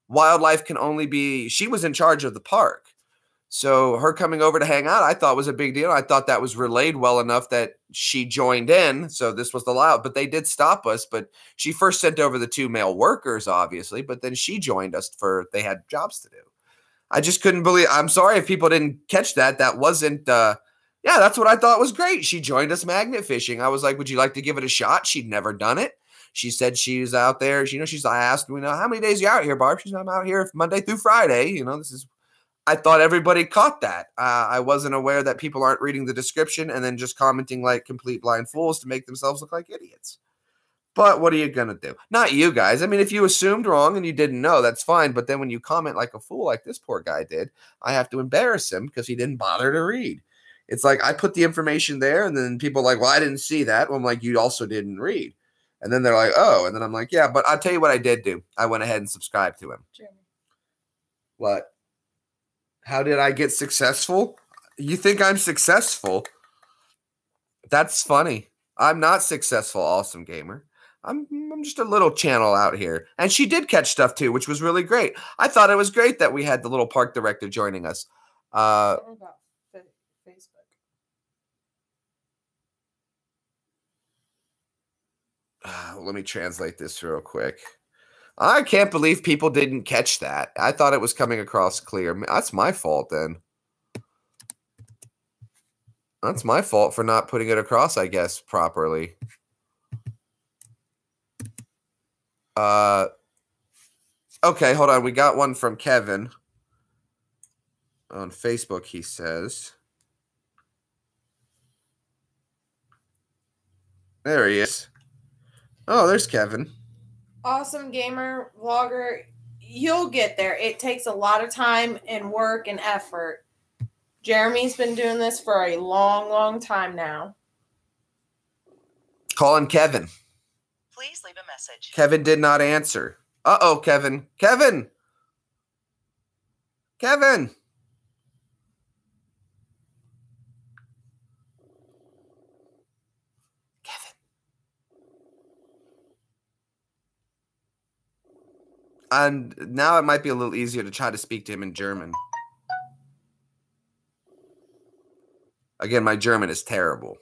wildlife can only be, she was in charge of the park. So her coming over to hang out, I thought was a big deal. I thought that was relayed well enough that she joined in. So this was allowed, but they did stop us. But she first sent over the 2 male workers, obviously, but then she joined us they had jobs to do. I just couldn't believe, I'm sorry if people didn't catch that. That wasn't, yeah, that's what I thought was great. She joined us magnet fishing. I was like, would you like to give it a shot? She'd never done it. She said she's out there. I asked, how many days are you out here, Barb? She's, I'm out here Monday through Friday. I thought everybody caught that. I wasn't aware that people aren't reading the description and then just commenting like complete blind fools to make themselves look like idiots. But what are you going to do? Not you guys. I mean, if you assumed wrong and you didn't know, that's fine. But then when you comment like a fool, like this poor guy did, I have to embarrass him because he didn't bother to read. It's like I put the information there and then people are like, well, I didn't see that. Well, I'm like, you also didn't read. And then they're like, oh. And then I'm like, yeah, but I'll tell you what I did do. I went ahead and subscribed to him. Jeremy. What? How did I get successful? You think I'm successful? That's funny. I'm not successful, Awesome Gamer. I'm just a little channel out here. And she did catch stuff too, which was really great. I thought it was great that we had the little park director joining us. What about Facebook? Let me translate this real quick. I can't believe people didn't catch that. I thought it was coming across clear. That's my fault then. That's my fault for not putting it across, I guess, properly. Okay, hold on. We got one from Kevin. On Facebook, he says. There he is. Oh, there's Kevin. Awesome Gamer vlogger, you'll get there. It takes a lot of time and work and effort. Jeremy's been doing this for a long, long time now. Calling Kevin. Please leave a message. Kevin did not answer. Uh-oh, Kevin. Kevin! Kevin! And now it might be a little easier to try to speak to him in German. Again, my German is terrible.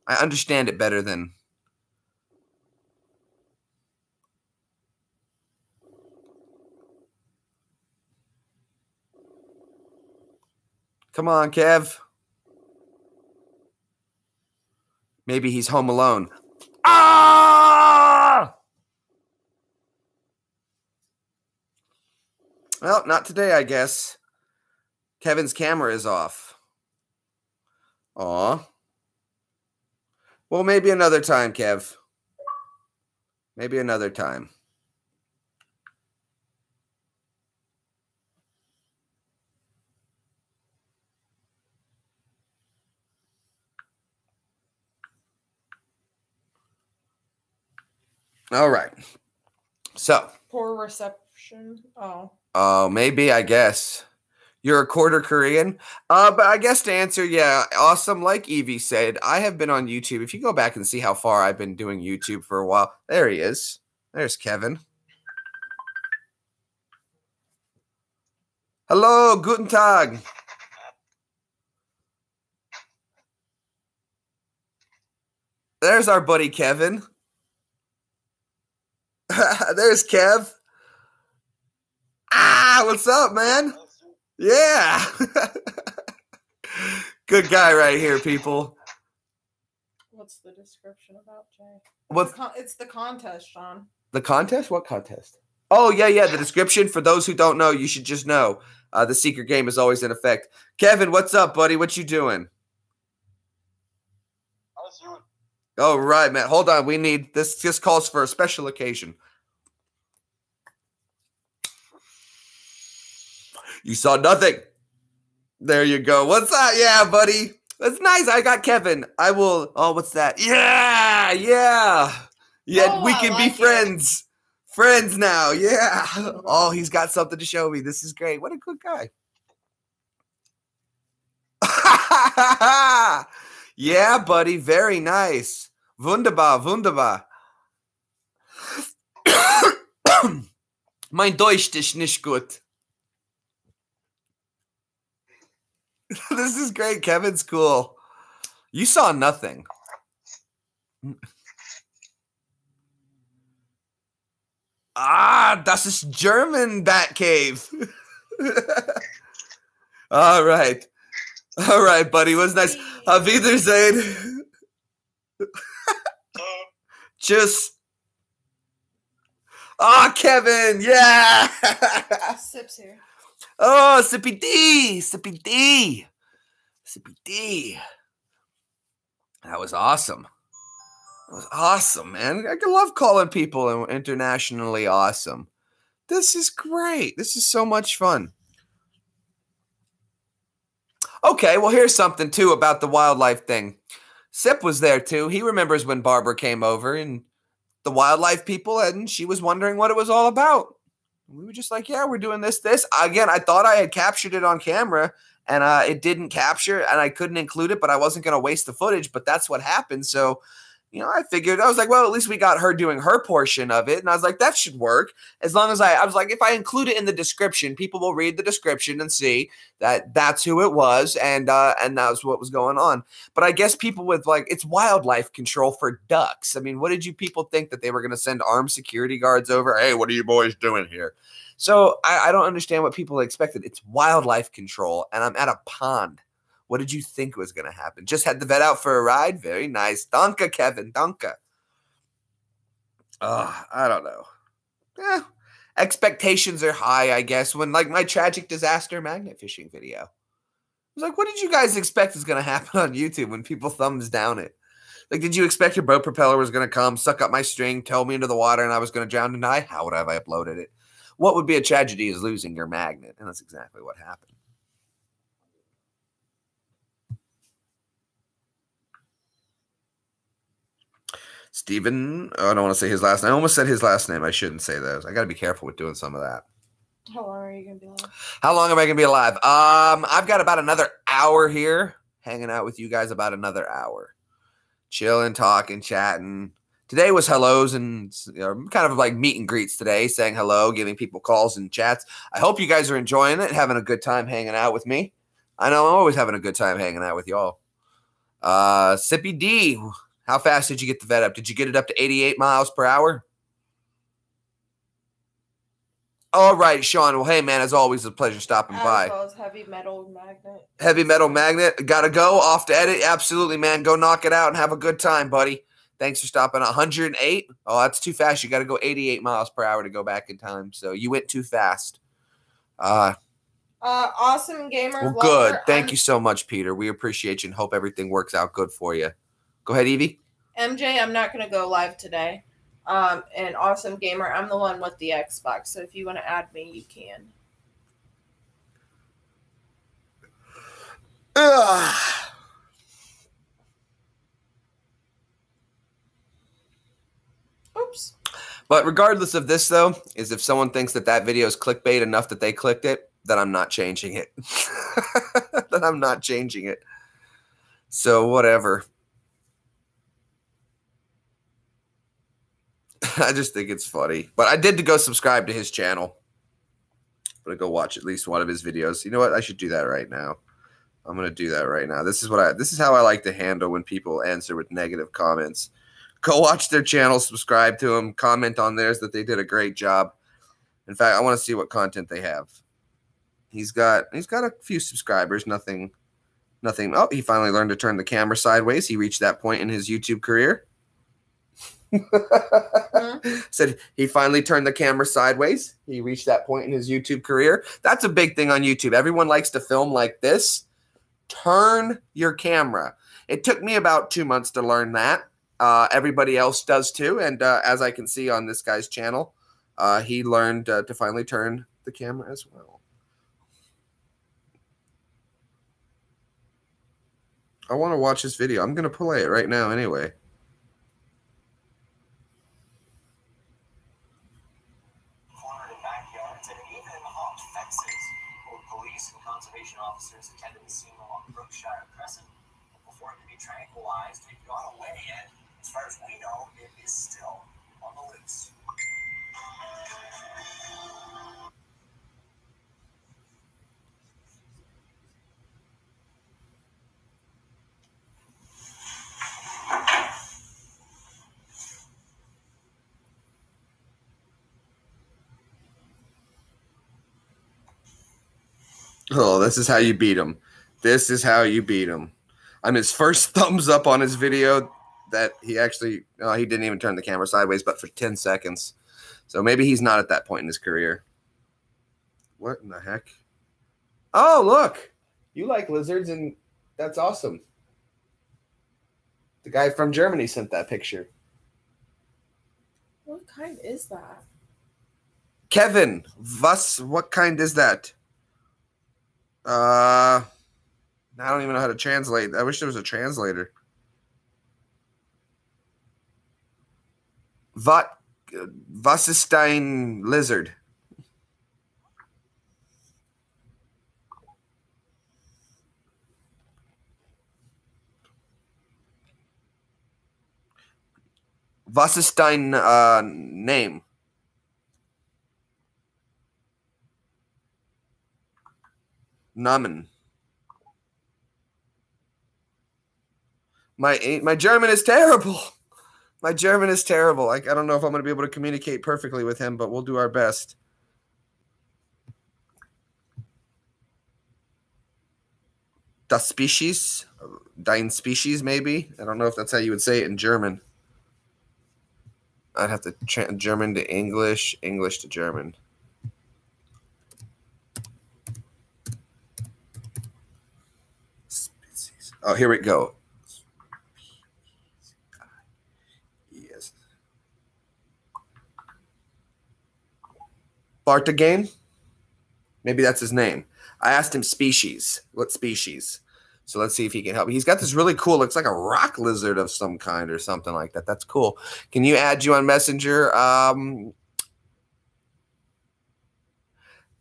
I understand it better than... Come on, Kev. Maybe he's home alone. Ah! Well, not today, I guess. Kevin's camera is off. Aw. Well, maybe another time, Kev. Maybe another time. All right. So. Poor reception. Oh. Oh, maybe, I guess. You're a quarter Korean? But I guess to answer, yeah, awesome. Like Evie said, I have been on YouTube. If you go back and see how far I've been doing YouTube for a while, there he is. There's Kevin. Hello, guten Tag. There's our buddy Kevin. There's Kev. Ah, what's up, man? Yeah. Good guy right here, people. What's the description about, Jay? What's It's the contest, Sean. the contest? What contest? Oh, yeah. The description. For those who don't know, you should just know. The secret game is always in effect. Kevin, what's up, buddy? What you doing? All right, man. Hold on. We need this. This calls for a special occasion. You saw nothing. There you go. What's that? Yeah, buddy. That's nice. I got Kevin. I will. Oh, what's that? Yeah. Oh, we can be like friends. Friends now. Yeah. Oh, he's got something to show me. This is great. What a good guy. Yeah, buddy. Very nice. Wunderbar. Mein Deutsch ist nicht gut. This is great. Kevin's cool. You saw nothing. Das ist German Batcave. All right, buddy. Was nice. Auf Wiedersehen. Tschüss. Kevin. Yeah. Sips here. Oh, Sippy D. That was awesome. Man. I love calling people internationally awesome. This is great. This is so much fun. Okay, well, here's something, too, about the wildlife thing. Sip was there, too. He remembers when Barbara came over and the wildlife people, and she was wondering what it was all about. We were just like, yeah, we're doing this. Again, I thought I had captured it on camera, and it didn't capture, and I couldn't include it, but I wasn't going to waste the footage, but that's what happened. So, I figured, I was like, well, at least we got her doing her portion of it, and I was like, that should work. As long as I was like, if I include it in the description, people will read the description and see that that's who it was, and that was what was going on. But I guess people with, like, it's wildlife control for ducks. I mean, what did you people think, that they were going to send armed security guards over? Hey, what are you boys doing here? So I don't understand what people expected. It's wildlife control, and I'm at a pond. What did you think was going to happen? Just had the vet out for a ride? Very nice. Danke, Kevin. Danke. I don't know. Expectations are high, I guess. When, like, my tragic disaster magnet fishing video. I was like, what did you guys expect is going to happen on YouTube when people thumbs down it? Like, did you expect your boat propeller was going to come, suck up my string, tow me into the water, and I was going to drown and die? How would I have uploaded it? What would be a tragedy is losing your magnet. And that's exactly what happened. Steven, I don't want to say his last name. I almost said his last name. I shouldn't say those. I got to be careful with doing some of that. How long are you going to be alive? How long am I going to be alive? I've got about another hour here, hanging out with you guys about another hour. Chilling, talking, chatting. Today was hellos and kind of like meet and greets today, saying hello, giving people calls and chats. I hope you guys are enjoying it, having a good time hanging out with me. I know I'm always having a good time hanging out with y'all. Sippy D, how fast did you get the vet up? Did you get it up to 88 miles per hour? All right, Sean. Well, hey, man, as always, a pleasure stopping by. As well as Heavy Metal Magnet. Heavy Metal Magnet. Got to go. Off to edit. Absolutely, man. Go knock it out and have a good time, buddy. Thanks for stopping. 108. Oh, that's too fast. You got to go 88 miles per hour to go back in time. So you went too fast. Awesome Gamer. Well, good. Thank you so much, Peter. We appreciate you and hope everything works out good for you. Go ahead, Evie. MJ, I'm not going to go live today. And Awesome Gamer, I'm the one with the Xbox. So if you want to add me, you can. Oops. But regardless of this, though, is if someone thinks that video is clickbait enough that they clicked it, then I'm not changing it. Then I'm not changing it. So whatever. I just think it's funny. But I did go subscribe to his channel. I'm going to go watch at least one of his videos. You know what? I should do that right now. I'm going to do that right now. This is how I like to handle when people answer with negative comments. Go watch their channel, subscribe to them, comment on theirs that they did a great job. In fact, I want to see what content they have. He's got a few subscribers, nothing. Oh, he finally learned to turn the camera sideways. He reached that point in his YouTube career. Said he finally turned the camera sideways. He reached that point in his YouTube career. That's a big thing on YouTube. Everyone likes to film like this. Turn your camera. It took me about 2 months to learn that. Everybody else does too. And as I can see on this guy's channel, he learned to finally turn the camera as well. I want to watch this video. I'm going to play it right now anyway. Conservation officers attended the scene along Brookshire Crescent. Before it could be tranquilized, it got away, and as far as we know, it is still on the loose. Oh, this is how you beat him. This is how you beat him. I'm his first thumbs up on his video that he actually, he didn't even turn the camera sideways, but for 10 seconds. So maybe he's not at that point in his career. What in the heck? Oh, look. You like lizards, and that's awesome. The guy from Germany sent that picture. What kind is that? Kevin, what kind is that? I don't even know how to translate. I wish there was a translator. Was ist ein lizard? Was ist dein name? Namen. My German is terrible. My German is terrible. I don't know if I'm going to be able to communicate perfectly with him, but we'll do our best. Das Species? Dein Species, maybe? I don't know if that's how you would say it in German. I'd have to German to English, English to German. Species. Oh, here we go. Yes. Bartagane? Maybe that's his name. I asked him species. What species? So let's see if he can help. He's got this really cool, looks like a rock lizard of some kind or something like that. That's cool. Can you add you on Messenger?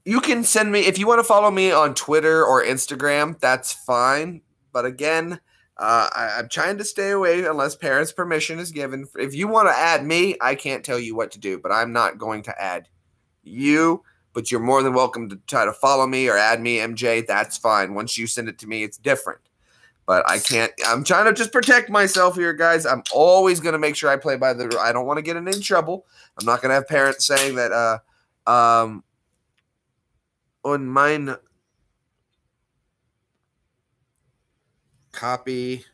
You can send me, if you want to follow me on Twitter or Instagram, that's fine. But again, I'm trying to stay away unless parents' permission is given. If you want to add me, I can't tell you what to do, but I'm not going to add you. but you're more than welcome to try to follow me or add me, MJ. That's fine. Once you send it to me, it's different. But I can't. I'm trying to just protect myself here, guys. I'm always going to make sure I play by the. I don't want to get in any trouble. I'm not going to have parents saying that. On mine, copy.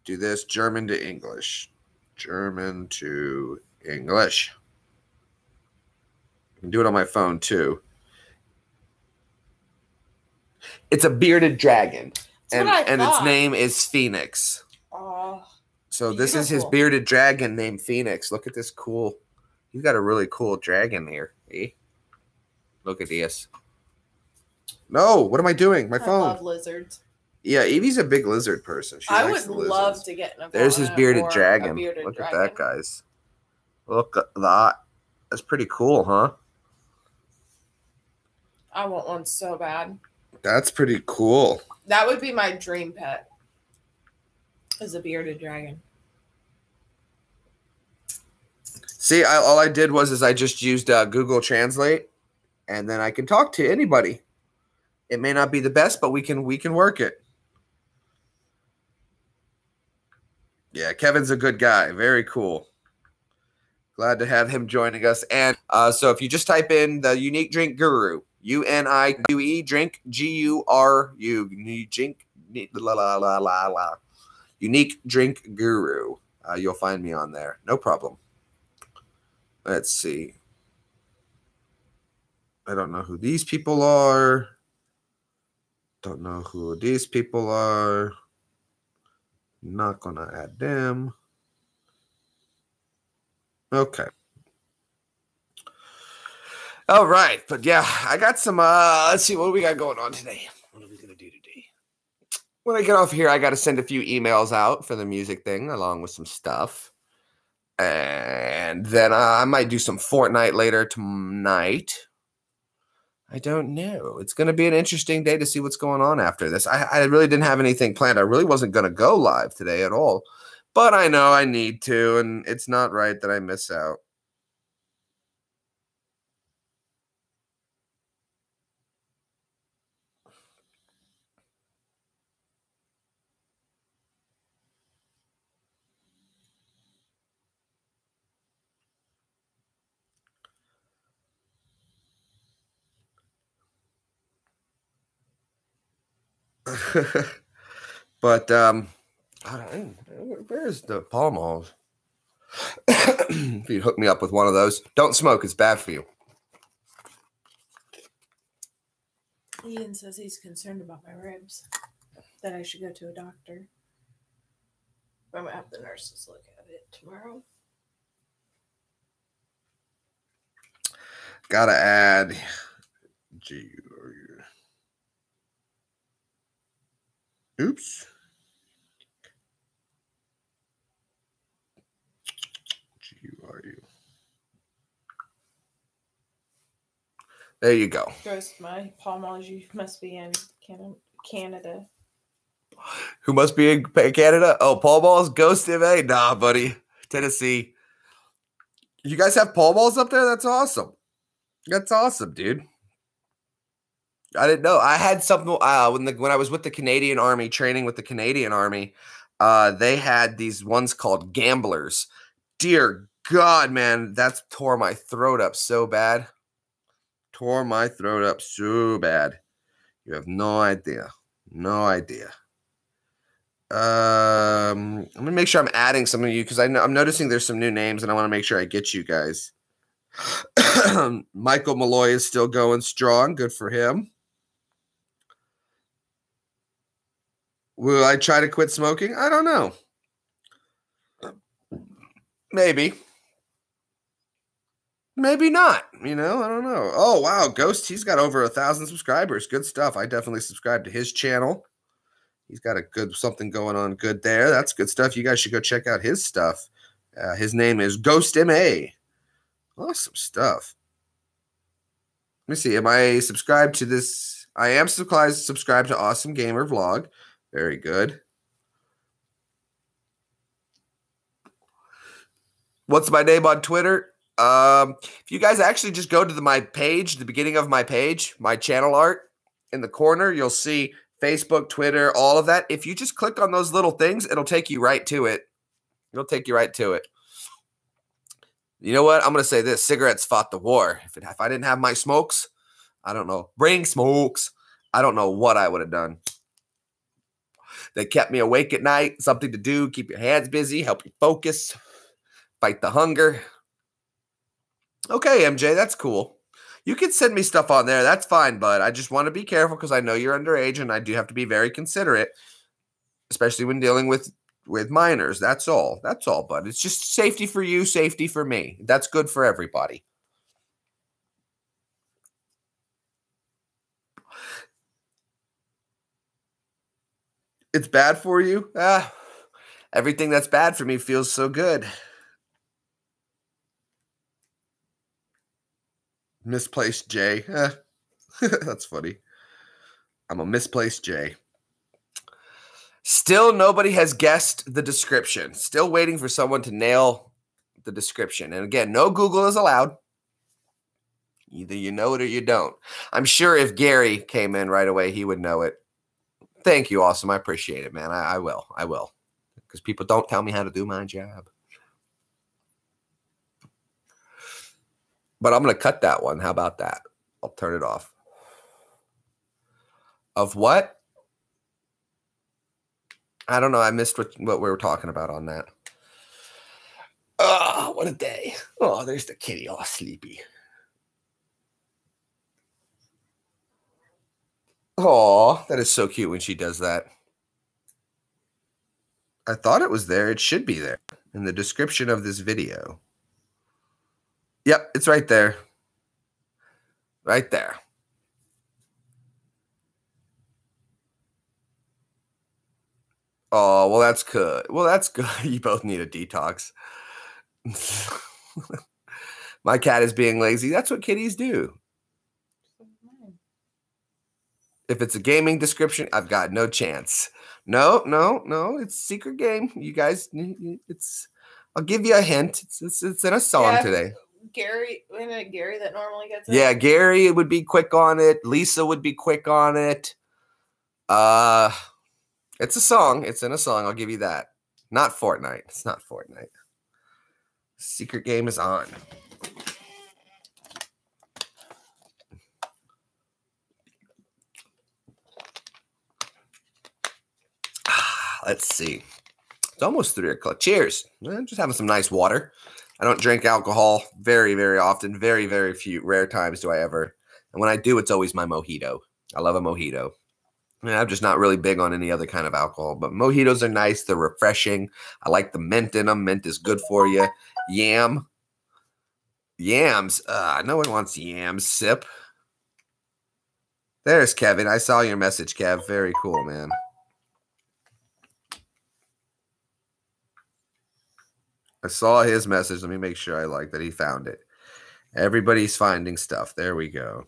Do this German to English. German to English. I can do it on my phone too. It's a bearded dragon. And its name is Phoenix. Oh, so this is his bearded dragon named Phoenix. Look at this cool. He's got a really cool dragon here. See? Look at this. No, what am I doing? My phone. I love lizards. Yeah, Evie's a big lizard person. I would love to get in a There's his bearded dragon. Look at that, guys. Look at that. That's pretty cool, huh? I want one so bad. That's pretty cool. That would be my dream pet. Is a bearded dragon. See, all I did was I just used Google Translate, and then I can talk to anybody. It may not be the best, but we can work it. Yeah, Kevin's a good guy. Very cool. Glad to have him joining us. And so if you just type in the Unique Drink Guru, UNIQE drink GURU, Unique Drink Guru. You'll find me on there. No problem. Let's see. I don't know who these people are. Don't know who these people are. Not gonna add them. Okay. All right, but yeah, I got some. Let's see what we got going on today. What are we gonna do today? When I get off here, I got to send a few emails out for the music thing, along with some stuff, and then I might do some Fortnite later tonight. I don't know. It's going to be an interesting day to see what's going on after this. I really didn't have anything planned. I really wasn't going to go live today at all, but I know I need to, and it's not right that I miss out. But where's the Pall Malls? If you'd hook me up with one of those, don't smoke. It's bad for you. Ian says he's concerned about my ribs, that I should go to a doctor. I'm gonna have the nurses look at it tomorrow. Gotta add oops. GURU. There you go. Ghost, my Paul Malls, you must be in Canada. Who must be in Canada? Oh, Paul Malls, Ghost MA? Nah, buddy. Tennessee. You guys have Paul Malls up there? That's awesome. That's awesome, dude. I didn't know. I had something when I was with the Canadian Army, training with the Canadian Army. They had these ones called gamblers. Dear God, man, that tore my throat up so bad. Tore my throat up so bad. You have no idea. No idea. I'm gonna make sure I'm adding some of you because I'm noticing there's some new names and I want to make sure I get you guys. Michael Malloy is still going strong. Good for him. Will I try to quit smoking? I don't know. Maybe. Maybe not. You know, I don't know. Oh, wow. Ghost, he's got over 1,000 subscribers. Good stuff. I definitely subscribe to his channel. He's got a good something going on good there. That's good stuff. You guys should go check out his stuff. His name is Ghost MA. Awesome stuff. Let me see. Am I subscribed to this? I am subscribed to Awesome Gamer Vlog. Very good. What's my name on Twitter? If you guys actually just go to my page, the beginning of my page, my channel art in the corner, you'll see Facebook, Twitter, all of that. If you just click on those little things, it'll take you right to it. It'll take you right to it. You know what? I'm going to say this. Cigarettes fought the war. If I didn't have my smokes, I don't know. Bring smokes. I don't know what I would have done. They kept me awake at night. Something to do. Keep your hands busy. Help you focus. Fight the hunger. Okay, MJ, that's cool. You can send me stuff on there. That's fine, bud. I just want to be careful because I know you're underage and I do have to be very considerate, especially when dealing with minors. That's all. That's all, bud. It's just safety for you, safety for me. That's good for everybody. It's bad for you? Everything that's bad for me feels so good. Misplaced J. That's funny. I'm a misplaced J. Still, nobody has guessed the description. Still waiting for someone to nail the description. And again, no Google is allowed. Either you know it or you don't. I'm sure if Gary came in right away, he would know it. Thank you, Awesome. I appreciate it, man. I will. I will. Because people don't tell me how to do my job. But I'm going to cut that one. How about that? I'll turn it off. Of what? I don't know. I missed what we were talking about on that. Oh, what a day. Oh, there's the kitty all sleepy. Oh, that is so cute when she does that. I thought it was there. It should be there in the description of this video. Yep, it's right there. Right there. Oh, well, that's good. Well, that's good. You both need a detox. My cat is being lazy. That's what kitties do. If it's a gaming description, I've got no chance. No. It's a secret game. You guys, I'll give you a hint. It's in a song today. Gary that normally gets it. Yeah, Gary would be quick on it. Lisa would be quick on it. It's a song. It's in a song. I'll give you that. Not Fortnite. It's not Fortnite. Secret game is on. Let's see. It's almost 3 o'clock. Cheers. Just having some nice water. I don't drink alcohol very, very often. Very, very few, rare times do I ever. And when I do, it's always my mojito. I love a mojito. I'm just not really big on any other kind of alcohol. But mojitos are nice. They're refreshing. I like the mint in them. Mint is good for you. Yams. No one wants yams. Sip. There's Kevin. I saw your message, Kev. Very cool, man. I saw his message. Let me make sure I like that he found it. Everybody's finding stuff. There we go.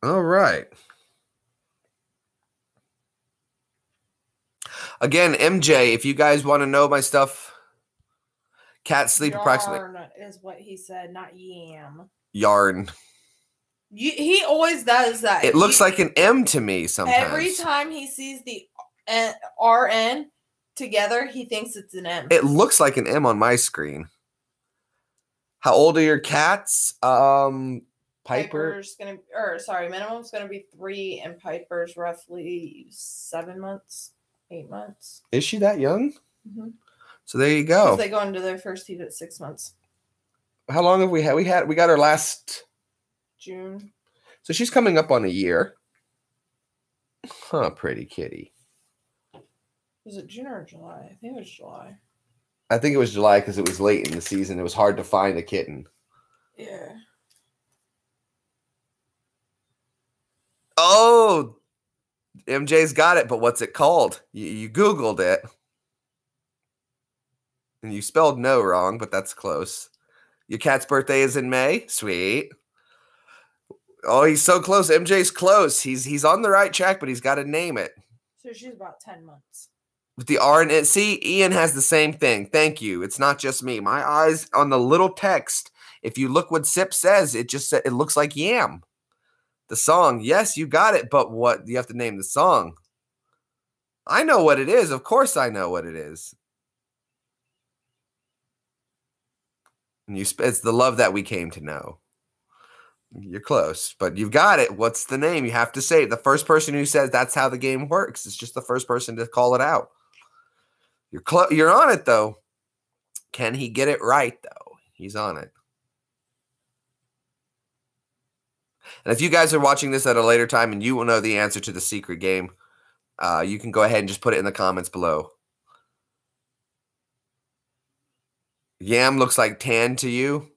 All right. Again, MJ, if you guys want to know my stuff, cats sleep approximately. Yarn is what he said, not yam. Yarn. He always does that. It looks like an M to me sometimes. Every time he sees the RN together, he thinks it's an M. It looks like an M on my screen. How old are your cats? Piper's minimum's gonna be 3, and Piper's roughly 7 months, 8 months. Is she that young? Mm-hmm. So there you go. They go into their first heat at 6 months. How long have we had? We got her last June. So she's coming up on a year. Huh, pretty kitty. Was it June or July? I think it was July. I think it was July because it was late in the season. It was hard to find a kitten. Yeah. Oh, MJ's got it, but what's it called? You Googled it. And you spelled no wrong, but that's close. Your cat's birthday is in May? Sweet. Oh, he's so close. MJ's close. He's on the right track, but he's got to name it. So she's about 10 months. With the R in it. See, Ian has the same thing. Thank you. It's not just me. My eyes on the little text. If you look what Sip says, it just it looks like yam. The song. Yes, you got it. But what? You have to name the song. I know what it is. Of course I know what it is. And it's the love that we came to know. You're close, but you've got it. What's the name? You have to say it. The first person who says that's how the game works. It's just the first person to call it out. You're on it, though. Can he get it right, though? He's on it. And if you guys are watching this at a later time and you will know the answer to the secret game, you can go ahead and just put it in the comments below. Yam looks like tan to you?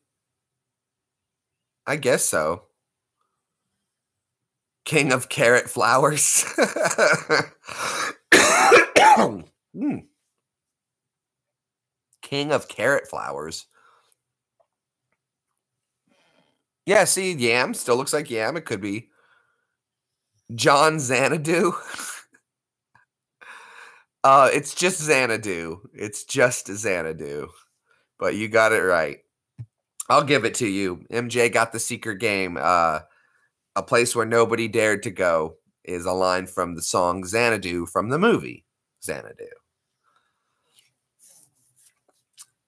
I guess so. King of carrot flowers. King of carrot flowers. Yeah, see, yam still looks like yam. It could be John Xanadu. It's just Xanadu. It's just Xanadu. But you got it right. I'll give it to you. MJ got the secret game. A place where nobody dared to go is a line from the song Xanadu from the movie Xanadu.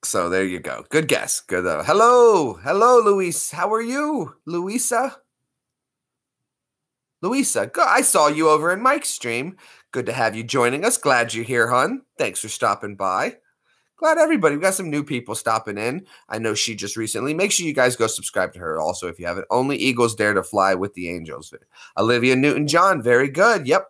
So there you go. Good guess. Good though. Hello. Hello, Luis. How are you, Luisa? Luisa, I saw you over in Mike's stream. Good to have you joining us. Glad you're here, hon. Thanks for stopping by. Glad everybody. We got some new people stopping in. I know she just recently. Make sure you guys go subscribe to her also if you haven't. Only Eagles Dare to Fly with the Angels. Olivia Newton-John. Very good. Yep.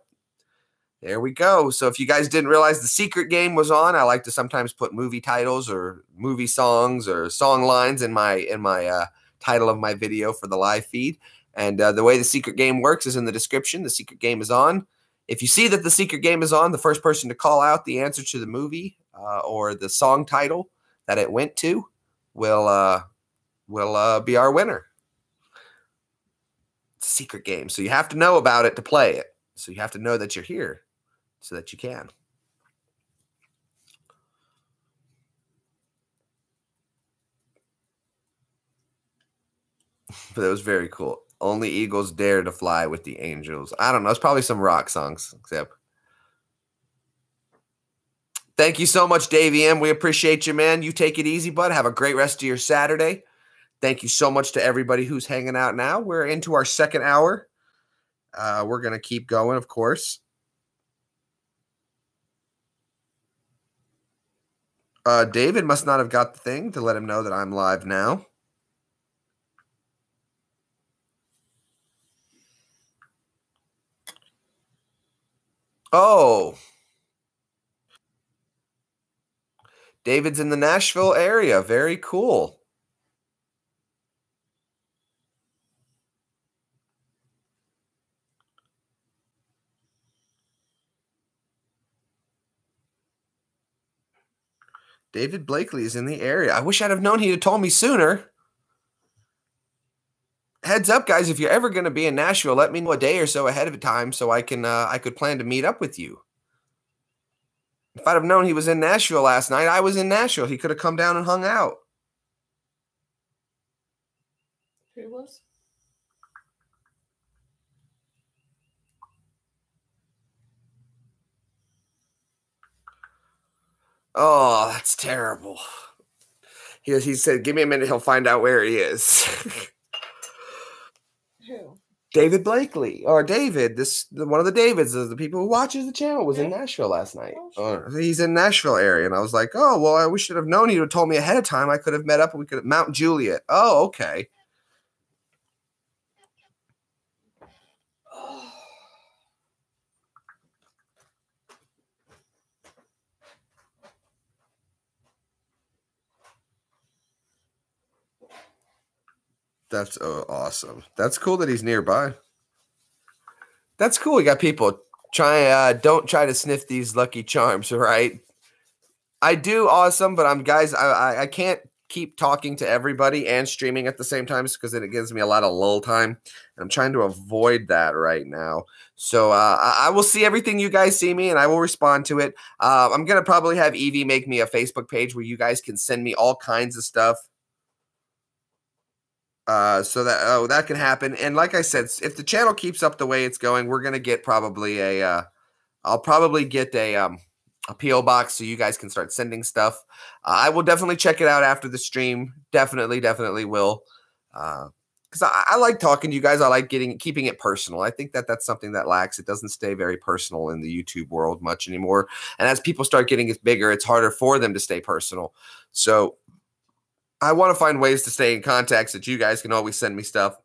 There we go. So if you guys didn't realize the secret game was on, I like to sometimes put movie titles or movie songs or song lines in my title of my video for the live feed. And the way the secret game works is in the description. The secret game is on. If you see that the secret game is on, the first person to call out the answer to the movie or the song title that it went to will be our winner. It's a secret game, so you have to know about it to play it. So you have to know that you're here so that you can. But that was very cool. Only Eagles Dare to Fly with the Angels. I don't know. It's probably some rock songs. Except. Thank you so much, Davey M. We appreciate you, man. You take it easy, bud. Have a great rest of your Saturday. Thank you so much to everybody who's hanging out now. We're into our second hour. We're going to keep going, of course. David must not have got the thing to let him know that I'm live now. Oh. David's in the Nashville area. Very cool. David Blakely is in the area. I wish I'd have known he'd have told me sooner. Heads up, guys, if you're ever going to be in Nashville, let me know a day or so ahead of time so I could plan to meet up with you. If I'd have known he was in Nashville last night, I was in Nashville. He could have come down and hung out. Who was? Oh, that's terrible. He said, give me a minute. He'll find out where he is. Who? David Blakely. Or David. One of the Davids, the people who watches the channel, was in Nashville last night. Oh, sure. He's in Nashville area. And I was like, oh, well, we should have known. He would have told me ahead of time. I could have met up and we could have Mount Juliet. Oh, okay. That's awesome. That's cool that he's nearby. That's cool. We got people don't try to sniff these Lucky Charms, right? I do awesome, but guys, I can't keep talking to everybody and streaming at the same time because then it gives me a lot of lull time. And I'm trying to avoid that right now. So I will see everything you guys see me and I will respond to it. I'm going to probably have Evie make me a Facebook page where you guys can send me all kinds of stuff. So that can happen. And like I said, if the channel keeps up the way it's going, we're going to get probably I'll probably get a P.O. box so you guys can start sending stuff. I will definitely check it out after the stream. Definitely will. Because I like talking to you guys. I like keeping it personal. I think that's something that lacks. It doesn't stay very personal in the YouTube world much anymore. And as people start getting bigger, it's harder for them to stay personal. So I want to find ways to stay in contact so that you guys can always send me stuff.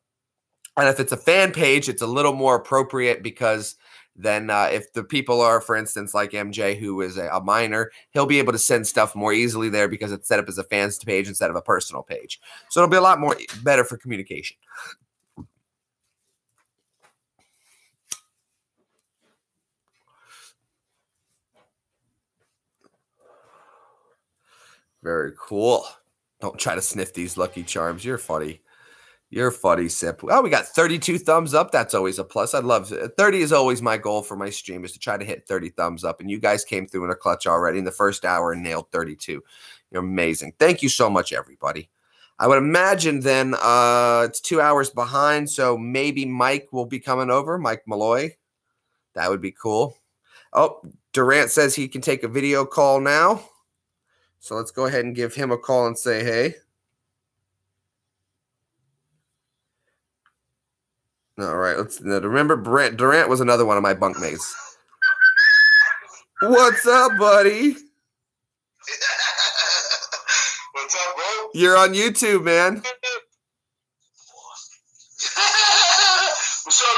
And if it's a fan page, it's a little more appropriate because then if the people are, for instance, like MJ, who is a minor, he'll be able to send stuff more easily there because it's set up as a fans page instead of a personal page. So it'll be a lot more better for communication. Very cool. Don't try to sniff these Lucky Charms. You're funny. You're funny, Sip. Oh, we got 32 thumbs up. That's always a plus. I'd love it. 30 is always my goal for my stream is to try to hit 30 thumbs up. And you guys came through in a clutch already in the first hour and nailed 32. You're amazing. Thank you so much, everybody. I would imagine then it's 2 hours behind, so maybe Mike will be coming over, Mike Malloy. That would be cool. Oh, Durant says he can take a video call now. So let's go ahead and give him a call and say hey. All right, let's remember Durant was another one of my bunkmates. What's up, buddy? What's up, bro? You're on YouTube, man. What's up,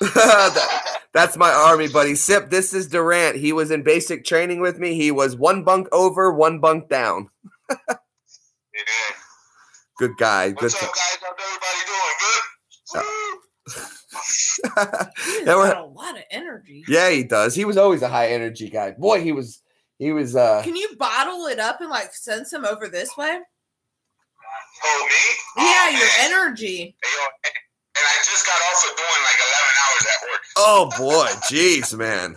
YouTube? That's my army buddy. Sip, this is Durant. He was in basic training with me. He was one bunk over, one bunk down. Yeah. Good guy. What's up, guys? How's everybody doing? Good? He's got a lot of energy. Yeah, he does. He was always a high energy guy. Boy, he was Can you bottle it up and like send some over this way? Oh, me? Yeah, Oh, your man. energy. Hey, yo, and I just got off of doing like 11 hours at work. Oh boy, jeez, man.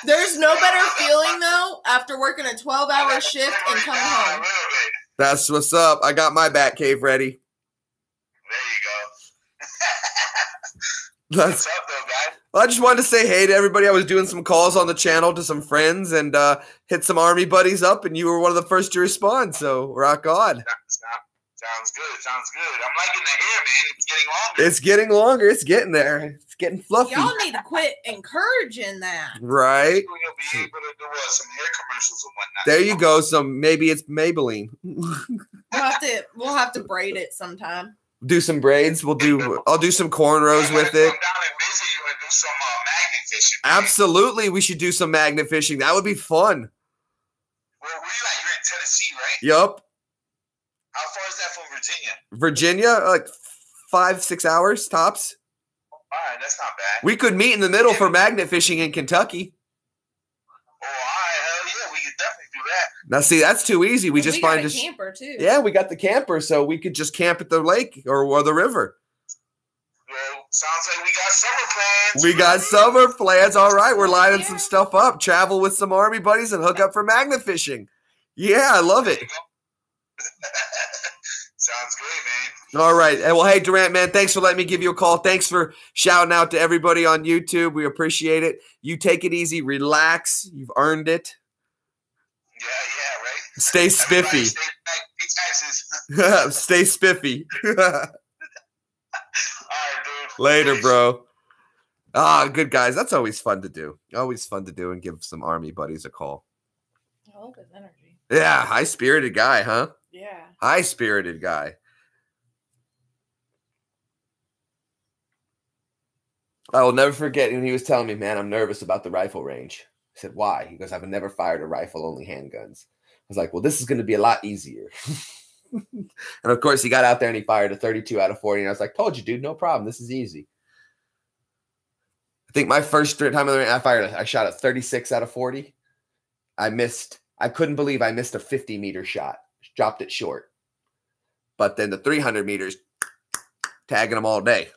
There's no better feeling though after working a 12-hour shift and coming home. That's what's up. I got my bat cave ready. There you go. What's up, though, guys? Well, I just wanted to say hey to everybody. I was doing some calls on the channel to some friends and hit some army buddies up, and you were one of the first to respond. So rock on. Sounds good. Sounds good. I'm liking the hair, man. It's getting longer. It's getting longer. It's getting there. It's getting fluffy. Y'all need to quit encouraging that. Right. You'll be able to do some hair commercials and whatnot. There you go. Maybe it's Maybelline. We'll have to braid it sometime. Do some braids. I'll do some cornrows with it. Come down and visit you and do some magnet fishing. Man. Absolutely. We should do some magnet fishing. That would be fun. Where you at? You're in Tennessee, right? Yup. How far is that from Virginia? Virginia, like 5-6 hours tops. All right, that's not bad. We could meet in the middle for magnet fishing in Kentucky. Oh, all right, hell yeah, we could definitely do that. Now, see, that's too easy. We just got find a camper too. Yeah, we got the camper, so we could just camp at the lake or the river. Well, sounds like we got summer plans. We got summer plans. All right, we're lining some stuff up. Travel with some army buddies and hook up for magnet fishing. Yeah, I love it. Sounds great, man. All right. Well, hey, Durant, man, thanks for letting me give you a call. Thanks for shouting out to everybody on YouTube. We appreciate it. You take it easy. Relax. You've earned it. Yeah, right. Stay spiffy. Stay spiffy. All right, dude. Later, bro. Ah, good guys. That's always fun to do. Always fun to do and give some army buddies a call. I love his energy. Yeah, high-spirited guy, huh? Yeah. High-spirited guy. I will never forget when he was telling me, man, I'm nervous about the rifle range. I said, why? He goes, I've never fired a rifle, only handguns. I was like, well, this is going to be a lot easier. And, of course, he got out there and he fired a 32 out of 40. And I was like, told you, dude, no problem. This is easy. I think my first time in the range, I shot a 36 out of 40. I missed I couldn't believe I missed a 50-meter shot, dropped it short. But then the 300 meters, tagging them all day.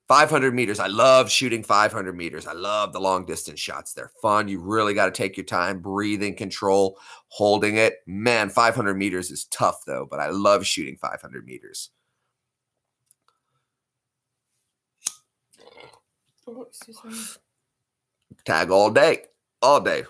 500 meters. I love shooting 500 meters. I love the long distance shots. They're fun. You really got to take your time, breathing, control, holding it. Man, 500 meters is tough though, but I love shooting 500 meters. Oh, excuse me. Tag all day, all day.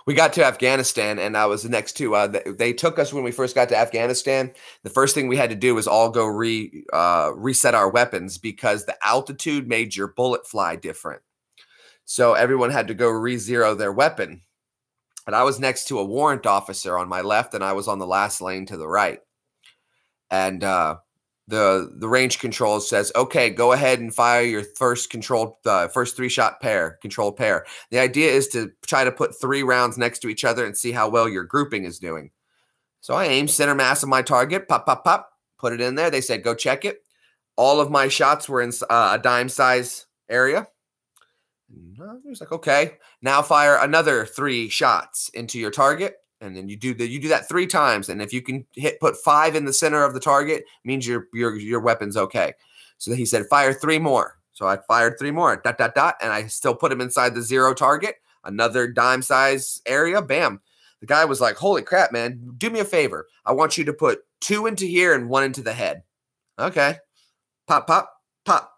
We got to Afghanistan, and I was next to. They took us when we first got to Afghanistan. The first thing we had to do was all go reset our weapons because the altitude made your bullet fly different. So everyone had to go re-zero their weapon. And I was next to a warrant officer on my left, and I was on the last lane to the right. And the range control says, okay, go ahead and fire your first controlled, first 3-shot controlled pair. The idea is to try to put 3 rounds next to each other and see how well your grouping is doing. So I aimed center mass of my target, pop, pop, pop, put it in there. They said, go check it. All of my shots were in a dime size area. And I was like, okay, now fire another 3 shots into your target. And then you do that 3 times, and if you can put 5 in the center of the target, means your weapon's okay. So he said, fire 3 more. So I fired 3 more, ... and I still put him inside the 0 target, another dime size area. Bam! The guy was like, "Holy crap, man! Do me a favor. I want you to put 2 into here and 1 into the head." Okay, pop, pop, pop.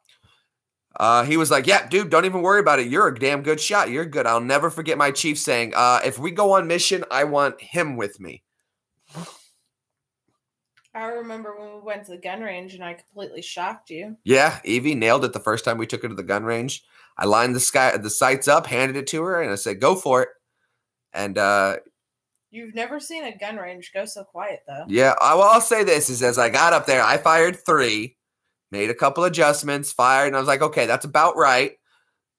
He was like, yeah, dude, don't even worry about it. You're a damn good shot. You're good. I'll never forget my chief saying, if we go on mission, I want him with me. I remember when we went to the gun range and I completely shocked you. Yeah, Evie nailed it the first time we took her to the gun range. I lined the sights up, handed it to her, and I said, go for it. And you've never seen a gun range go so quiet, though. Yeah, I'll say this is as I got up there, I fired 3. Made a couple adjustments, fired, and I was like, okay, that's about right.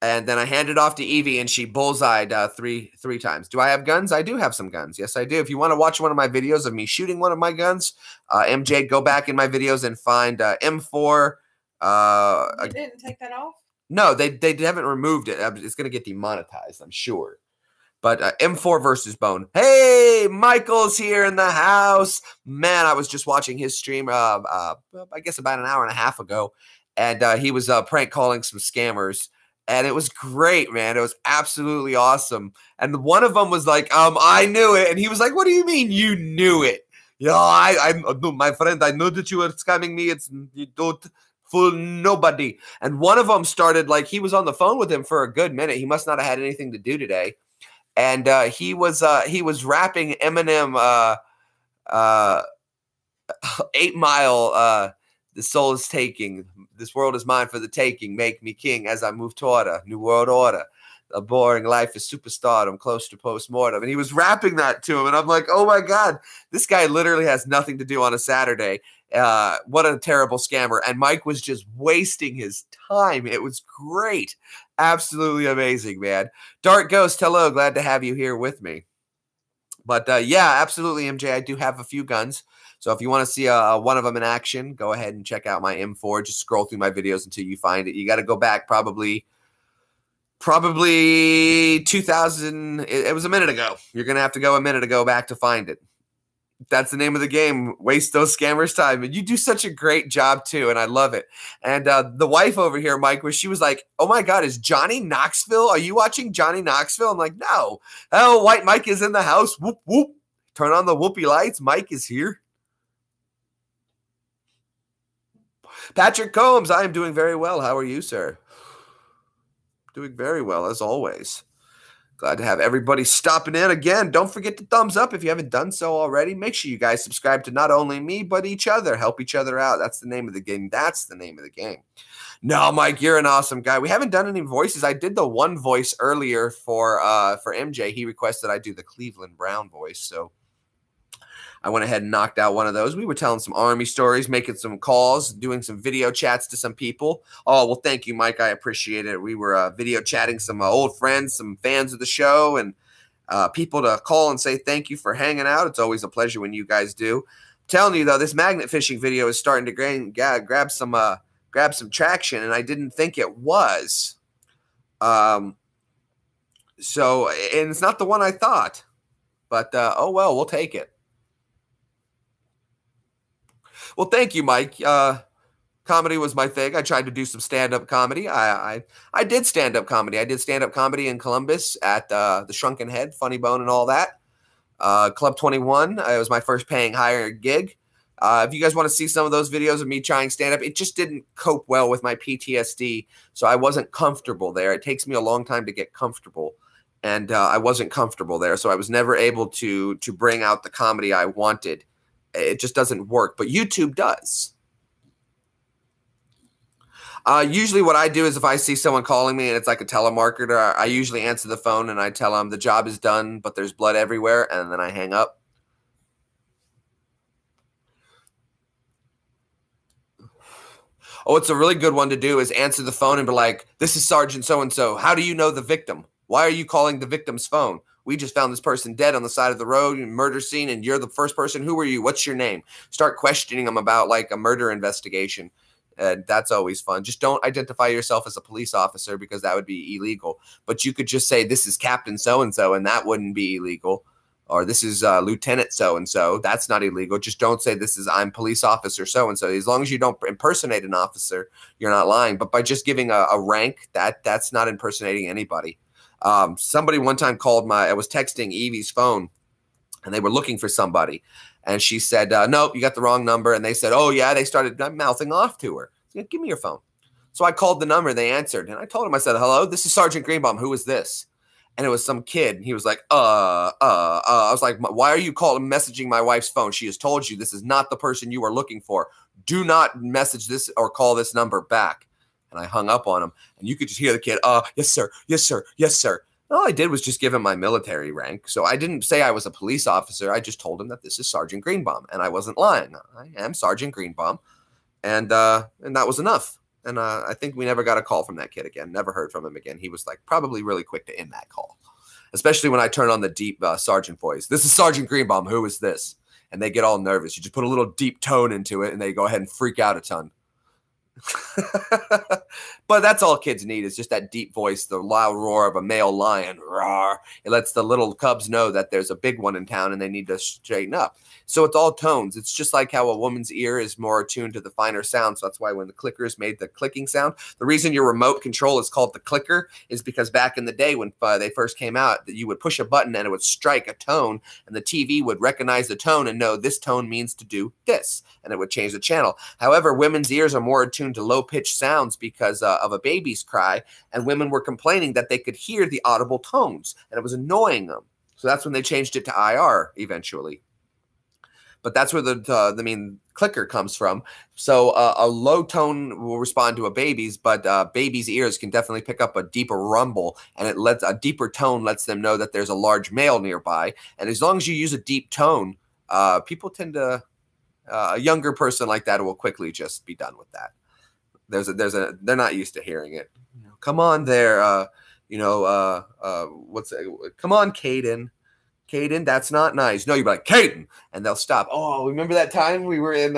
And then I handed off to Evie, and she bullseyed three times. Do I have guns? I do have some guns. Yes, I do. If you want to watch one of my videos of me shooting one of my guns, MJ, go back in my videos and find M4. You didn't take that off? No, they haven't removed it. It's going to get demonetized, I'm sure. But M4 versus Bone. Hey, Michael's here in the house. Man, I was just watching his stream, I guess about an hour and a half ago. And he was prank calling some scammers. And it was great, man. It was absolutely awesome. And one of them was like, I knew it. And he was like, what do you mean you knew it? Yeah, my friend, I knew that you were scamming me. You don't fool nobody. And one of them started, like, he was on the phone with him for a good minute. He must not have had anything to do today. And he was rapping Eminem 8 Mile, the soul is taking, this world is mine for the taking, make me king as I move toward a new world order. A boring life is superstardom, close to postmortem. And he was rapping that to him. And I'm like, oh my God, this guy literally has nothing to do on a Saturday. What a terrible scammer. And Mike was just wasting his time. It was great. Absolutely amazing, man. Dark Ghost, hello. Glad to have you here with me. But yeah, absolutely, MJ. I do have a few guns. So if you want to see one of them in action, go ahead and check out my M4. Just scroll through my videos until you find it. You got to go back probably 2000. It was a minute ago. You're going to have to go a minute ago back to find it. That's the name of the game. Waste those scammers' time. And you do such a great job, too, and I love it. And the wife over here, Mike, she was like, oh, my God, is Johnny Knoxville? Are you watching Johnny Knoxville? I'm like, no. Oh, White Mike is in the house. Whoop, whoop. Turn on the whoopee lights. Mike is here. Patrick Combs, I am doing very well. How are you, sir? Doing very well, as always. Glad to have everybody stopping in again. Don't forget to thumbs up if you haven't done so already. Make sure you guys subscribe to not only me, but each other. Help each other out. That's the name of the game. That's the name of the game. No, Mike, you're an awesome guy. We haven't done any voices. I did the one voice earlier for MJ. He requested I do the Cleveland Brown voice, so I went ahead and knocked out one of those. We were telling some Army stories, making some calls, doing some video chats to some people. Oh, well, thank you, Mike. I appreciate it. We were video chatting some old friends, some fans of the show, and people to call and say thank you for hanging out. It's always a pleasure when you guys do. I'm telling you, though, this magnet fishing video is starting to grab some traction, and I didn't think it was. So, and it's not the one I thought. but oh well, we'll take it. Well, thank you, Mike. Comedy was my thing. I tried to do some stand-up comedy. I did stand-up comedy. I did stand-up comedy in Columbus at the Shrunken Head, Funny Bone, and all that. Club 21. It was my first paying higher gig. If you guys want to see some of those videos of me trying stand-up, it just didn't cope well with my PTSD, so I wasn't comfortable there. It takes me a long time to get comfortable, and I wasn't comfortable there, so I was never able to bring out the comedy I wanted. It just doesn't work, but YouTube does. Usually what I do is if I see someone calling me and it's like a telemarketer, I usually answer the phone and I tell them the job is done, but there's blood everywhere, and then I hang up. Oh, it's a really good one to do is answer the phone and be like, this is Sergeant so-and-so. How do you know the victim? Why are you calling the victim's phone? We just found this person dead on the side of the road, murder scene, and you're the first person. Who are you? What's your name? Start questioning them about like a murder investigation. That's always fun. Just don't identify yourself as a police officer because that would be illegal. But you could just say, this is Captain so-and-so, and that wouldn't be illegal. Or this is Lieutenant so-and-so. That's not illegal. Just don't say I'm police officer so-and-so. As long as you don't impersonate an officer, you're not lying. But by just giving a rank, that's not impersonating anybody. Somebody one time called I was texting Evie's phone, and they were looking for somebody. And she said, nope, you got the wrong number. And they said, oh, yeah, they started mouthing off to her. Said, give me your phone. So I called the number. They answered. And I told him, I said, hello, this is Sergeant Greenbaum. Who is this? And it was some kid. And he was like, I was like, why are you messaging my wife's phone? She has told you this is not the person you are looking for. Do not message this or call this number back. And I hung up on him. And you could just hear the kid, yes, sir, yes, sir, yes, sir. All I did was just give him my military rank. So I didn't say I was a police officer. I just told him that this is Sergeant Greenbaum. And I wasn't lying. I am Sergeant Greenbaum. And that was enough. And I think we never got a call from that kid again. Never heard from him again. He was like probably really quick to end that call. Especially when I turn on the deep sergeant voice. This is Sergeant Greenbaum. Who is this? And they get all nervous. You just put a little deep tone into it and they go ahead and freak out a ton. But that's all kids need is just that deep voice, the loud roar of a male lion. Roar. It lets the little cubs know that there's a big one in town and they need to straighten up. So it's all tones. It's just like how a woman's ear is more attuned to the finer sounds. So that's why when the clickers made the clicking sound, the reason your remote control is called the clicker is because back in the day when they first came out, that you would push a button and it would strike a tone and the TV would recognize the tone and know this tone means to do this, and it would change the channel. However, women's ears are more attuned to low-pitched sounds because of a baby's cry, and women were complaining that they could hear the audible tones and it was annoying them. So that's when they changed it to IR eventually. But that's where the main clicker comes from. So a low tone will respond to a baby's, but baby's ears can definitely pick up a deeper rumble, and a deeper tone lets them know that there's a large male nearby. And as long as you use a deep tone, people tend to a younger person like that will quickly just be done with that. They're not used to hearing it. Come on there, come on, Caden. Caden, that's not nice. No, you'd be like, Caden, and they'll stop. Oh, remember that time we were in,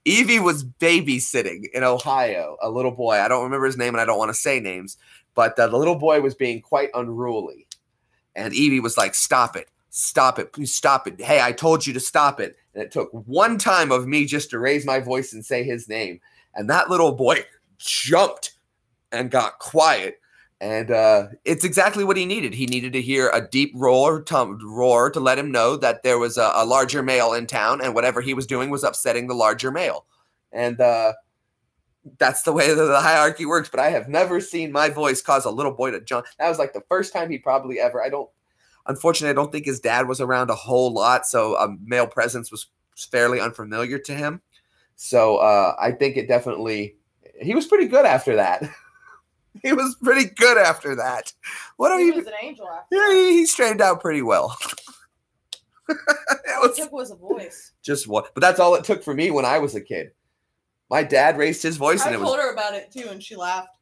Evie was babysitting in Ohio, a little boy. I don't remember his name, and I don't want to say names, but the little boy was being quite unruly. And Evie was like, stop it, please stop it. Hey, I told you to stop it. And it took one time of me just to raise my voice and say his name. And that little boy jumped and got quiet. And it's exactly what he needed. He needed to hear a deep roar to let him know that there was a larger male in town, and whatever he was doing was upsetting the larger male. And that's the way that the hierarchy works. But I have never seen my voice cause a little boy to jump. That was like the first time he probably ever. Unfortunately, I don't think his dad was around a whole lot, so a male presence was fairly unfamiliar to him. So I think it definitely. He was pretty good after that. He was pretty good after that. He was an angel after that. He straightened out pretty well. All it took was a voice. Just one. But that's all it took for me when I was a kid. My dad raised his voice. I told her about it too, and she laughed.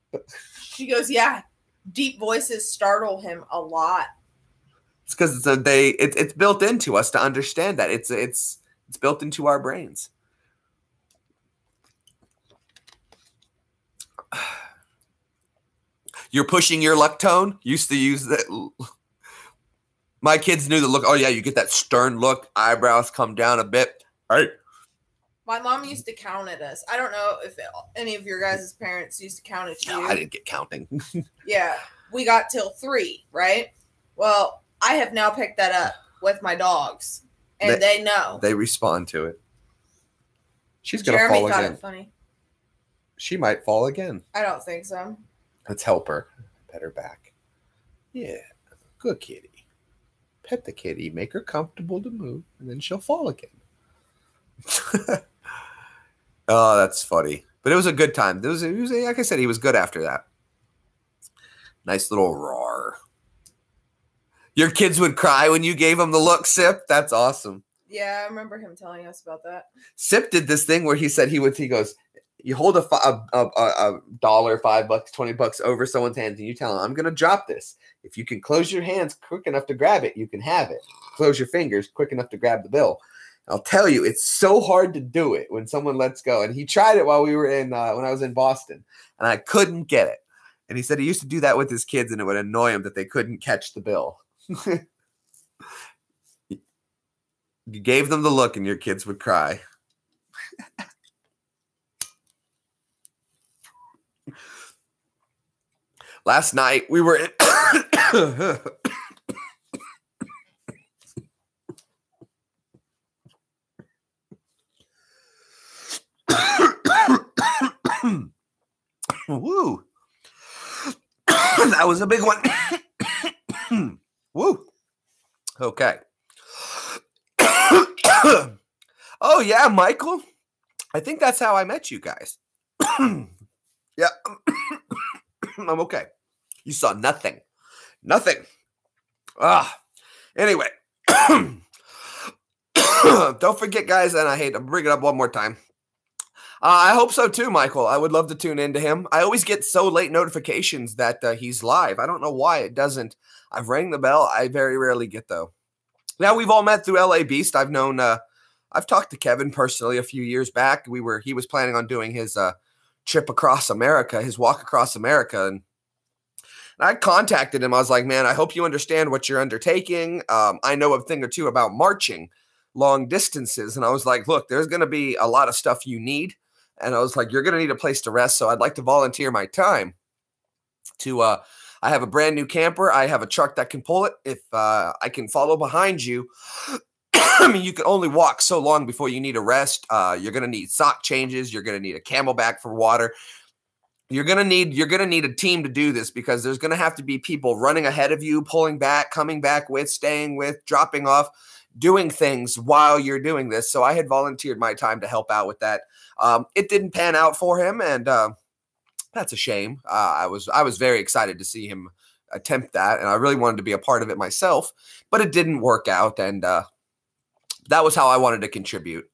She goes, yeah, deep voices startle him a lot. It's because it's built into us to understand that. It's built into our brains. You're pushing your luck tone. Used to use that. My kids knew the look. Oh, yeah, you get that stern look. Eyebrows come down a bit. Right. My mom used to count at us. I don't know if any of your guys' parents used to count at you. No, I didn't get counting. Yeah. We got till 3, right? Well, I have now picked that up with my dogs, and they know. They respond to it. She's going to Jeremy fall thought again. it funny. She might fall again. I don't think so. Let's help her. Pet her back. Yeah. Good kitty. Pet the kitty. Make her comfortable to move, and then she'll fall again. Oh, that's funny. But it was a good time. It was like I said, he was good after that. Nice little roar. Your kids would cry when you gave them the look, Sip. That's awesome. Yeah, I remember him telling us about that. Sip did this thing where he said he goes, you hold a $1, $5, $20 over someone's hands, and you tell them, I'm going to drop this. If you can close your hands quick enough to grab it, you can have it. Close your fingers quick enough to grab the bill. I'll tell you, it's so hard to do it when someone lets go. And he tried it while we were when I was in Boston, and I couldn't get it. And he said he used to do that with his kids, and it would annoy him that they couldn't catch the bill. You gave them the look, and your kids would cry. Last night, we were in... Woo. That was a big one. Woo. Okay. Oh, yeah, Michael. I think that's how I met you guys. Yeah. I'm okay. You saw nothing. Nothing. Anyway. Don't forget, guys, and I hate to bring it up one more time. I hope so too, Michael. I would love to tune into him. I always get so late notifications that he's live. I don't know why it doesn't. I've rang the bell. I very rarely get, though. Now, we've all met through LA Beast. I've known, I've talked to Kevin personally a few years back. He was planning on doing his trip across America, his walk across America. And I contacted him. I was like, man, I hope you understand what you're undertaking. I know a thing or two about marching long distances. And I was like, look, there's going to be a lot of stuff you need. And I was like, you're going to need a place to rest. So I'd like to volunteer my time to, I have a brand new camper. I have a truck that can pull it. If I can follow behind you, I mean, you can only walk so long before you need a rest. You're going to need sock changes. You're going to need a Camelback for water. You're going to need a team to do this, because there's going to have to be people running ahead of you, pulling back, coming back with, staying with, dropping off, doing things while you're doing this. So I had volunteered my time to help out with that. It didn't pan out for him, and that's a shame. I was very excited to see him attempt that, and I really wanted to be a part of it myself, but it didn't work out, and that was how I wanted to contribute.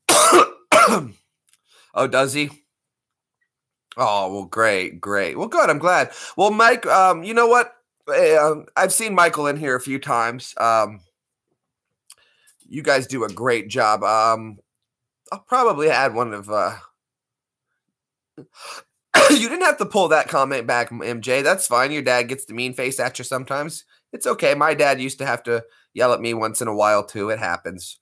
Oh, does he? Oh, well, great. Well, good. I'm glad. Well, Mike, you know what? I've seen Michael in here a few times. You guys do a great job. I'll probably add one of... You didn't have to pull that comment back, MJ. That's fine. Your dad gets the mean face at you sometimes. It's okay. My dad used to have to yell at me once in a while, too. It happens.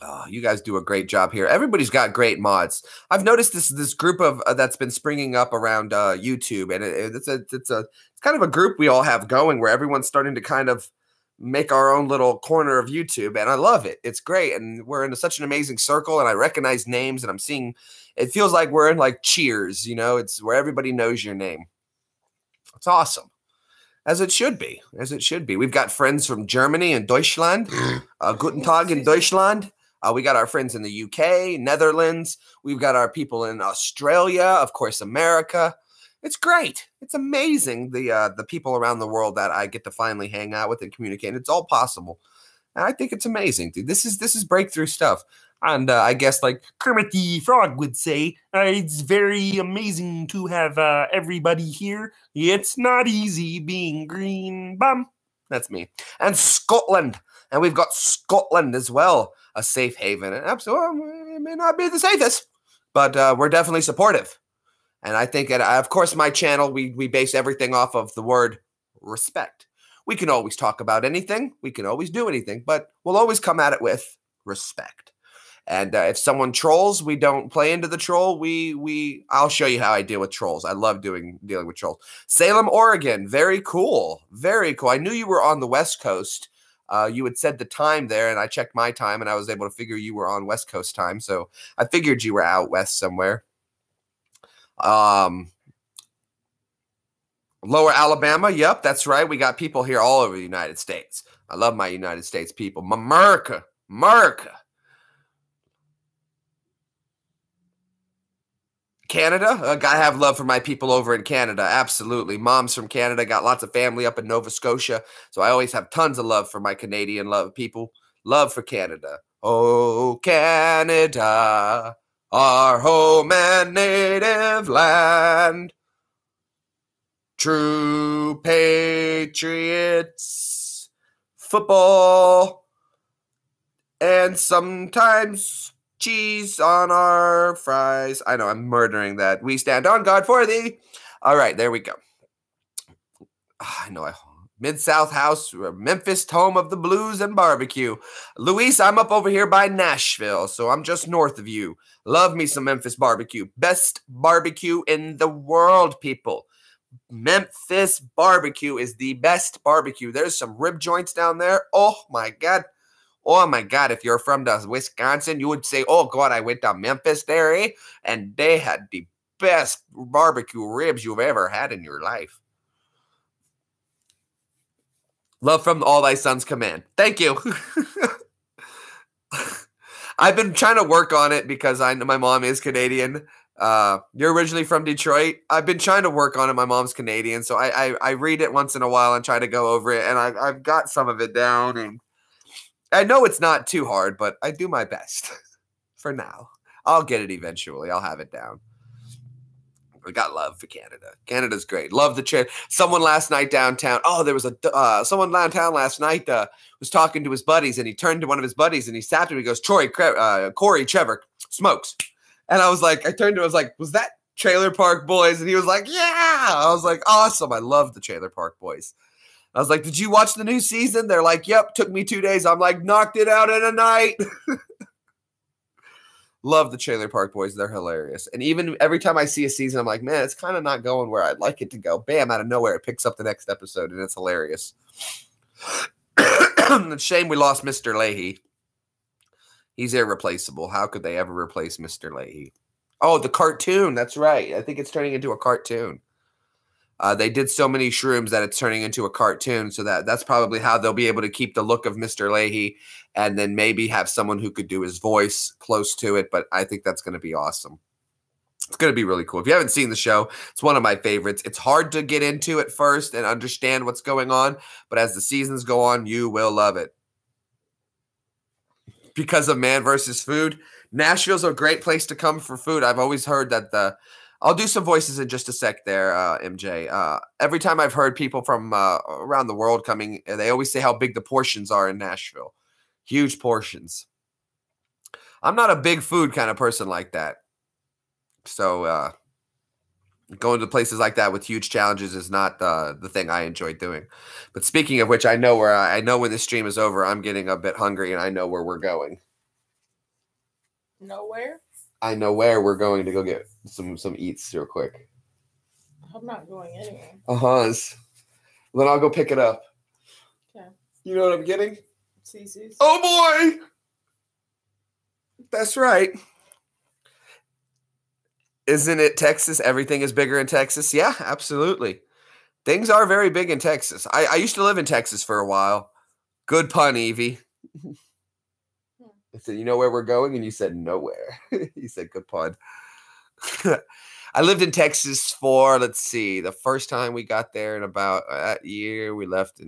Oh, you guys do a great job here. Everybody's got great mods. I've noticed this group of that's been springing up around YouTube, and it's kind of a group we all have going, where everyone's starting to kind of make our own little corner of YouTube, and I love it. It's great, and we're in such an amazing circle, and I recognize names, and I'm seeing. It feels like we're in like Cheers, you know. It's where everybody knows your name. It's awesome. As it should be. As it should be. We've got friends from Germany and Deutschland. Guten Tag in Deutschland. We got our friends in the UK, Netherlands. We've got our people in Australia, of course, America. It's great. It's amazing, the people around the world that I get to finally hang out with and communicate. It's all possible. And I think it's amazing, dude. This is breakthrough stuff. And I guess, like Kermit the Frog would say, it's very amazing to have everybody here. It's not easy being green. Bum. That's me. And Scotland. And we've got Scotland as well, a safe haven. And absolutely, it may not be the safest, but we're definitely supportive. And I think, of course, my channel, we base everything off of the word respect. We can always talk about anything. We can always do anything, but we'll always come at it with respect. And if someone trolls, we don't play into the troll. I'll show you how I deal with trolls. I love dealing with trolls. Salem, Oregon. Very cool. Very cool. I knew you were on the West Coast. You had said the time there, and I checked my time, and I was able to figure you were on West Coast time. So I figured you were out west somewhere. Lower Alabama. Yep, that's right. We got people here all over the United States. I love my United States people. America. Canada. Gotta have love for my people over in Canada. Absolutely. Mom's from Canada. Got lots of family up in Nova Scotia. So I always have tons of love for my Canadian people. Love for Canada. Oh, Canada, our home and native land. True patriots, football, and sometimes cheese on our fries. I know I'm murdering that. We stand on God for thee. All right, there we go. I know Mid-South house, Memphis, home of the blues and barbecue. Luis, I'm up over here by Nashville, so I'm just north of you. Love me some Memphis barbecue. Best barbecue in the world, people. Memphis barbecue is the best barbecue. There's some rib joints down there. Oh, my God. Oh, my God. If you're from Wisconsin, you would say, oh, God, I went to Memphis there, eh? And they had the best barbecue ribs you've ever had in your life. Love from all thy sons command. Thank you. I've been trying to work on it because I know my mom is Canadian. You're originally from Detroit. I've been trying to work on it. My mom's Canadian, so I read it once in a while and try to go over it, and I've got some of it down, and I know it's not too hard, but I do my best for now. I'll get it eventually. I'll have it down. We got love for Canada. Canada's great. Love the trip. Someone last night downtown. Oh, there was someone downtown last night was talking to his buddies, and he turned to one of his buddies and he tapped him. He goes, Corey Trevor smokes. And I was like, was that Trailer Park Boys? And he was like, yeah. I was like, awesome. I love the Trailer Park Boys. I was like, did you watch the new season? They're like, yep, took me 2 days. I'm like, knocked it out in a night. Love the Trailer Park Boys. They're hilarious. And even every time I see a season, I'm like, man, it's kind of not going where I'd like it to go. Bam, out of nowhere, it picks up the next episode, and it's hilarious. Shame we lost Mr. Leahy. He's irreplaceable. How could they ever replace Mr. Leahy? Oh, the cartoon. That's right. I think it's turning into a cartoon. They did so many shrooms that it's turning into a cartoon, so that's probably how they'll be able to keep the look of Mr. Leahy and then maybe have someone who could do his voice close to it, but I think that's going to be awesome. It's going to be really cool. If you haven't seen the show, it's one of my favorites. It's hard to get into at first and understand what's going on, but as the seasons go on, you will love it. Because of Man versus Food, Nashville's a great place to come for food. I've always heard that I'll do some voices in just a sec there, MJ. Every time I've heard people from around the world coming, they always say how big the portions are in Nashville. Huge portions. I'm not a big food kind of person like that. So going to places like that with huge challenges is not the thing I enjoy doing. But speaking of which, I know when this stream is over, I'm getting a bit hungry, and I know where we're going. Nowhere? I know where we're going to go get some eats real quick. I'm not going anywhere. Then I'll go pick it up. Okay. You know what I'm getting? CC's. Oh boy! That's right. Isn't it Texas? Everything is bigger in Texas. Yeah, absolutely. Things are very big in Texas. I used to live in Texas for a while. Good pun, Evie. I said, you know where we're going? And you said, nowhere. You said, good pun. I lived in Texas for, let's see, the first time we got there in about that year, we left.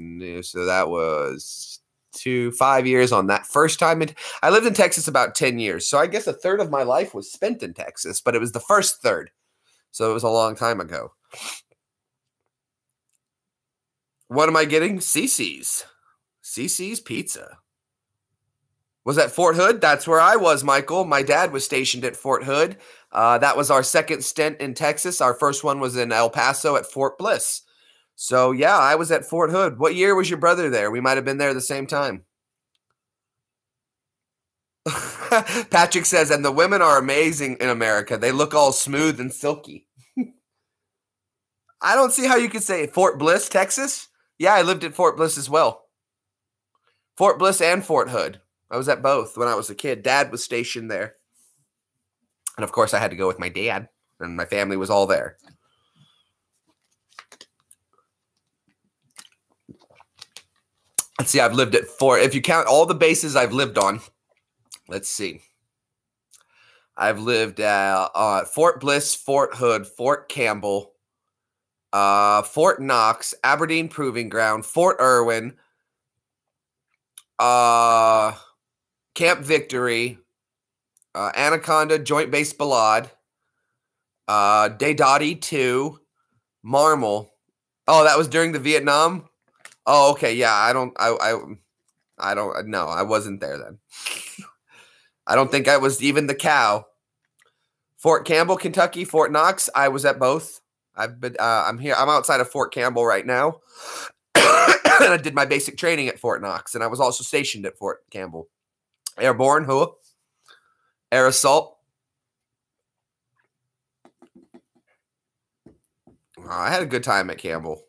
So that was 5 years on that first time. I lived in Texas about 10 years. So I guess a third of my life was spent in Texas, but it was the first third. So it was a long time ago. What am I getting? CC's. CC's Pizza. Was that Fort Hood? That's where I was, Michael. My dad was stationed at Fort Hood. That was our second stint in Texas. Our first one was in El Paso at Fort Bliss. So, yeah, I was at Fort Hood. What year was your brother there? We might have been there the same time. Patrick says, and the women are amazing in America. They look all smooth and silky. I don't see how you could say Fort Bliss, Texas. Yeah, I lived at Fort Bliss as well. Fort Bliss and Fort Hood. I was at both when I was a kid. Dad was stationed there. And, of course, I had to go with my dad, and my family was all there. Let's see, I've lived at four. If you count all the bases I've lived on, let's see. I've lived at Fort Bliss, Fort Hood, Fort Campbell, Fort Knox, Aberdeen Proving Ground, Fort Irwin, Camp Victory, Anaconda, Joint Base Balad, Deodati 2, Marmel. Oh, that was during the Vietnam? Oh, okay. Yeah, I don't know. I wasn't there then. I don't think I was even the cow. Fort Campbell, Kentucky, Fort Knox. I was at both. I'm here. I'm outside of Fort Campbell right now. And I did my basic training at Fort Knox, and I was also stationed at Fort Campbell. Airborne, who? Air Assault. I had a good time at Campbell.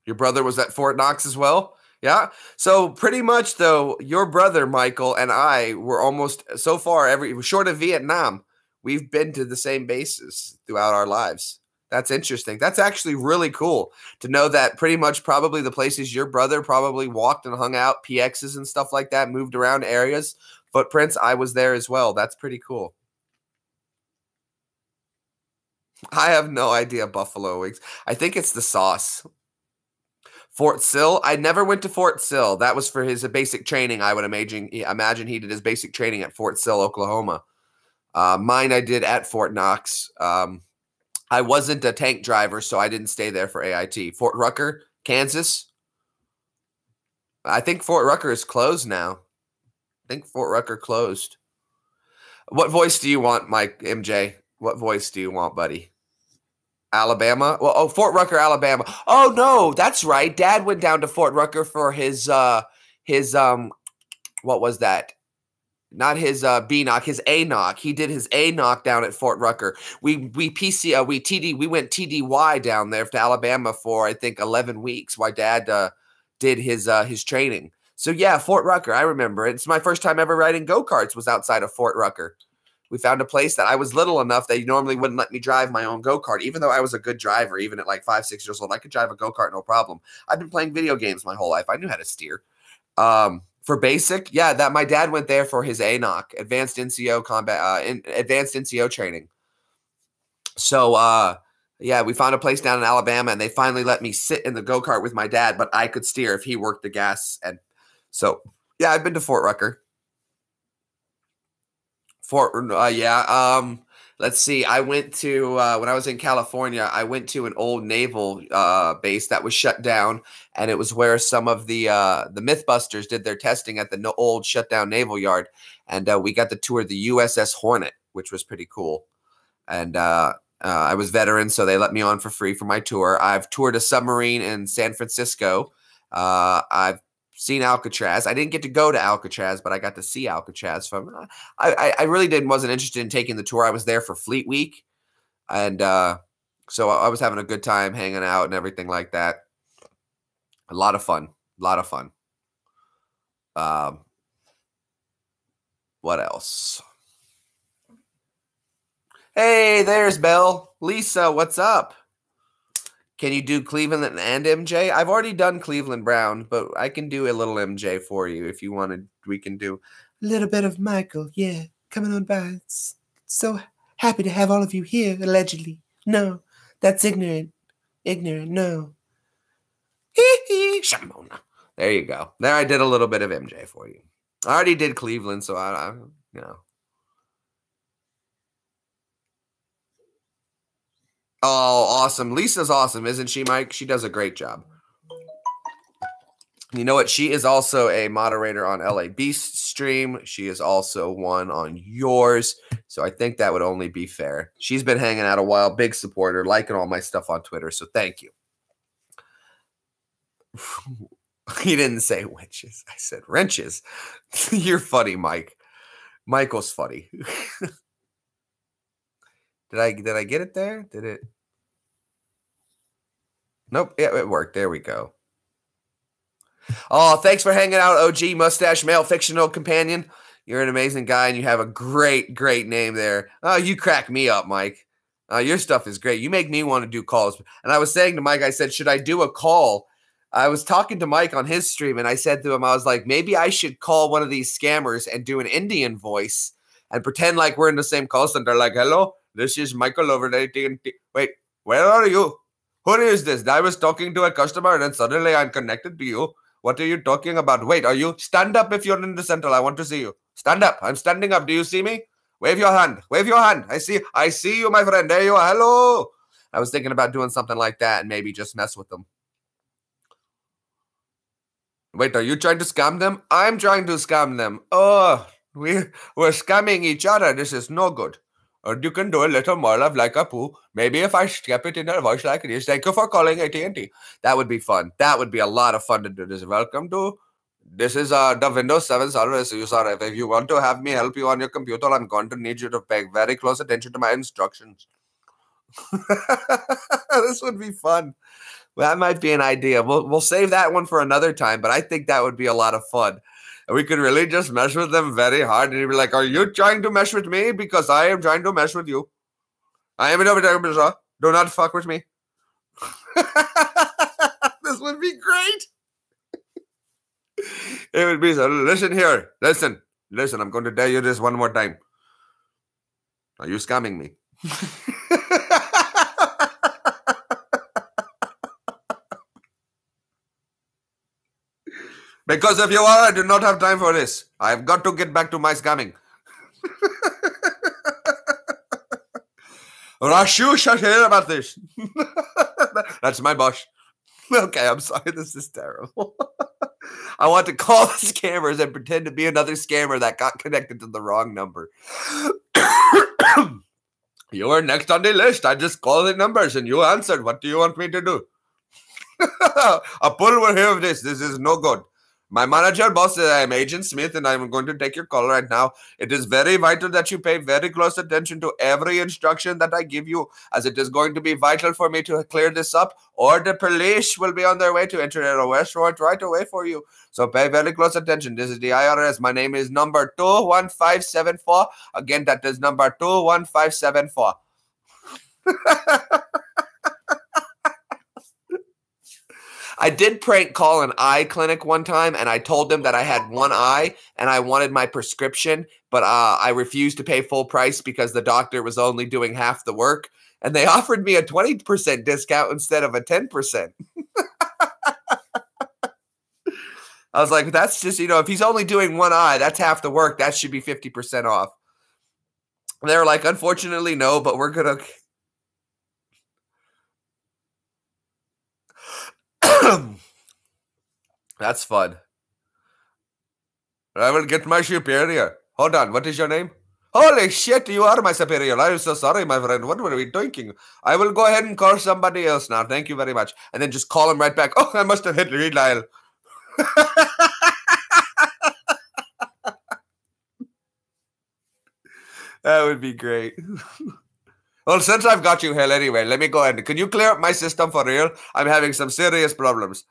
Your brother was at Fort Knox as well? Yeah. So pretty much, though, your brother, Michael, and I were almost, so far, short of Vietnam, we've been to the same bases throughout our lives. That's interesting. That's actually really cool to know that pretty much probably the places your brother probably walked and hung out, PXs and stuff like that, moved around areas, footprints, I was there as well. That's pretty cool. I have no idea Buffalo wings. I think it's the sauce. Fort Sill. I never went to Fort Sill. That was for his basic training. I would imagine he did his basic training at Fort Sill, Oklahoma. Mine I did at Fort Knox. I wasn't a tank driver, so I didn't stay there for AIT. Fort Rucker, Kansas. I think Fort Rucker is closed now. I think Fort Rucker closed. What voice do you want, Mike, MJ? What voice do you want, buddy? Alabama? Well, oh, Fort Rucker, Alabama. Oh, no, that's right. Dad went down to Fort Rucker for his what was that? Not his B knock, his A knock. He did his A knock down at Fort Rucker. We went TDY down there to Alabama for, I think, 11 weeks while Dad did his training. So, yeah, Fort Rucker, I remember. It's my first time ever riding go-karts was outside of Fort Rucker. We found a place that I was little enough that you normally wouldn't let me drive my own go-kart, even though I was a good driver, even at like 5, 6 years old. I could drive a go-kart, no problem. I've been playing video games my whole life. I knew how to steer. For basic, yeah, that my dad went there for his ANOC, advanced NCO combat, advanced NCO training. So, yeah, we found a place down in Alabama, and they finally let me sit in the go-kart with my dad, but I could steer if he worked the gas. And so, yeah, I've been to Fort Rucker. Let's see. I went to, when I was in California, I went to an old naval base that was shut down, and it was where some of the Mythbusters did their testing at the old shut down naval yard, and we got to tour the USS Hornet, which was pretty cool. And I was veteran, so they let me on for free for my tour. I've toured a submarine in San Francisco. I've seen Alcatraz. I didn't get to go to Alcatraz, but I got to see Alcatraz. I really wasn't interested in taking the tour. I was there for Fleet Week, and so I was having a good time hanging out and everything like that. A lot of fun. What else? Hey, there's Belle. Lisa, what's up? Can you do Cleveland and MJ? I've already done Cleveland Brown, but I can do a little MJ for you if you wanted. We can do a little bit of Michael. Yeah, coming on by. It's so happy to have all of you here, allegedly. No, that's ignorant. Ignorant, no. Shamona. There you go. There I did a little bit of MJ for you. I already did Cleveland, so I you know. Oh, awesome. Lisa's awesome, isn't she, Mike? She does a great job. You know what? She is also a moderator on LA Beast stream. She is also one on yours. So I think that would only be fair. She's been hanging out a while. Big supporter, liking all my stuff on Twitter. So thank you. He didn't say witches. I said wrenches. You're funny, Mike. Michael's funny. Did I get it there? Did it? Nope. Yeah, it worked. There we go. Oh, thanks for hanging out, OG Mustache Male Fictional Companion. You're an amazing guy, and you have a great, great name there. Oh, you crack me up, Mike. Your stuff is great. You make me want to do calls. And I was saying to Mike, I said, should I do a call? I was talking to Mike on his stream, and I said to him, I was like, maybe I should call one of these scammers and do an Indian voice and pretend like we're in the same call center. Like, hello, this is Michael over at AT&T. Wait, where are you? Who is this? I was talking to a customer, and then suddenly I'm connected to you. What are you talking about? Wait, are you? Stand up if you're in the center. I want to see you. Stand up. I'm standing up. Do you see me? Wave your hand. Wave your hand. I see you, my friend. There you are. Hello. I was thinking about doing something like that and maybe just mess with them. Wait, are you trying to scam them? I'm trying to scam them. Oh, we're scamming each other. This is no good. Or you can do a little more love like a poo. Maybe if I skip it in a voice like this. Thank you for calling AT&T. That would be fun. That would be a lot of fun to do this. Welcome to... This is the Windows 7 service user. If you want to have me help you on your computer, I'm going to need you to pay very close attention to my instructions. This would be fun. Well, that might be an idea. We'll save that one for another time, but I think that would be a lot of fun. And we could really just mess with them very hard. And you'd be like, are you trying to mess with me? Because I am trying to mess with you. I am in over there, do not fuck with me. This would be great. It would be so. Listen here. Listen. I'm going to tell you this one more time. Are you scamming me? Because if you are, I do not have time for this. I've got to get back to my scamming. Rashu should hear about this. That's my boss. Okay, I'm sorry. This is terrible. I want to call the scammers and pretend to be another scammer that got connected to the wrong number. You are next on the list. I just called the numbers and you answered. What do you want me to do? A pull will hear of this. This is no good. My manager boss says I'm Agent Smith and I'm going to take your call right now. It is very vital that you pay very close attention to every instruction that I give you, as it is going to be vital for me to clear this up, or the police will be on their way to enter an arrest warrant right away for you. So pay very close attention. This is the IRS. My name is number 21574. Again, that is number 21574. I did prank call an eye clinic one time, and I told them that I had one eye and I wanted my prescription, but I refused to pay full price because the doctor was only doing half the work, and they offered me a 20% discount instead of a 10%. I was like, that's just, if he's only doing one eye, that's half the work. That should be 50% off. And they were like, unfortunately, no, but we're going to... That's fun. I will get my superior. Hold on, what is your name? Holy shit, you are my superior. I am so sorry, my friend. What were we thinking? I will go ahead and call somebody else now. Thank you very much. And then just call him right back. Oh, I must have hit redial. That would be great. Well, since I've got you here anyway, let me go ahead. Can you clear up my system for real? I'm having some serious problems.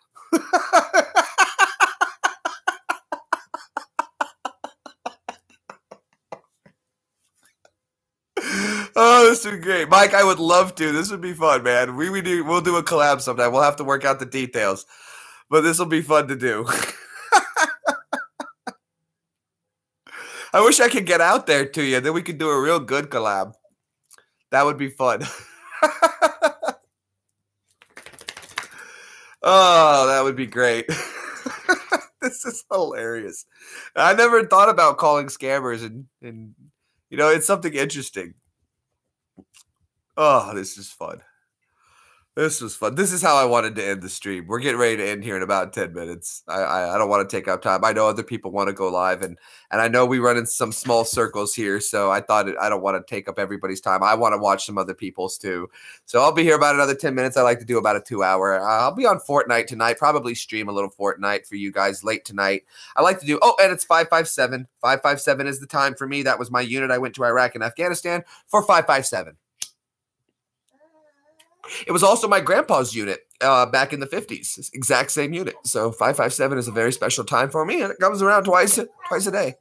Oh, this would be great. Mike, I would love to. This would be fun, man. We'll do a collab sometime. We'll have to work out the details. But this will be fun to do. I wish I could get out there to you. Then we could do a real good collab. That would be fun. Oh, that would be great. This is hilarious. I never thought about calling scammers, and it's something interesting. Oh, this is fun. This was fun. This is how I wanted to end the stream. We're getting ready to end here in about 10 minutes. I don't want to take up time. I know other people want to go live, and I know we run in some small circles here, so I thought I don't want to take up everybody's time. I want to watch some other people's too. So I'll be here about another 10 minutes. I like to do about a 2-hour. I'll be on Fortnite tonight, probably stream a little Fortnite for you guys late tonight. I like to do, and it's 557. 557 is the time for me. That was my unit. I went to Iraq and Afghanistan for 557. It was also my grandpa's unit back in the 50s. Exact same unit. So 557 is a very special time for me, and it comes around twice a day.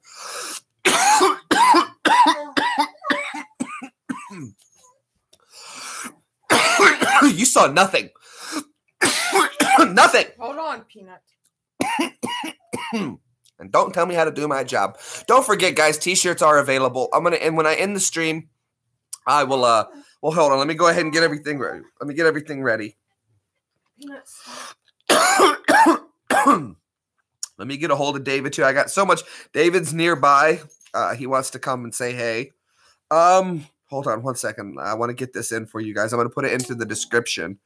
You saw nothing. Nothing. Hold on, Peanut. And don't tell me how to do my job. Don't forget, guys, t-shirts are available. And when I end the stream, I will well, hold on. Let me go ahead and get everything ready. Let me get everything ready. Let me get a hold of David, too. I got so much. David's nearby. He wants to come and say hey. Hold on 1 second. I want to get this in for you guys. I'm going to put it into the description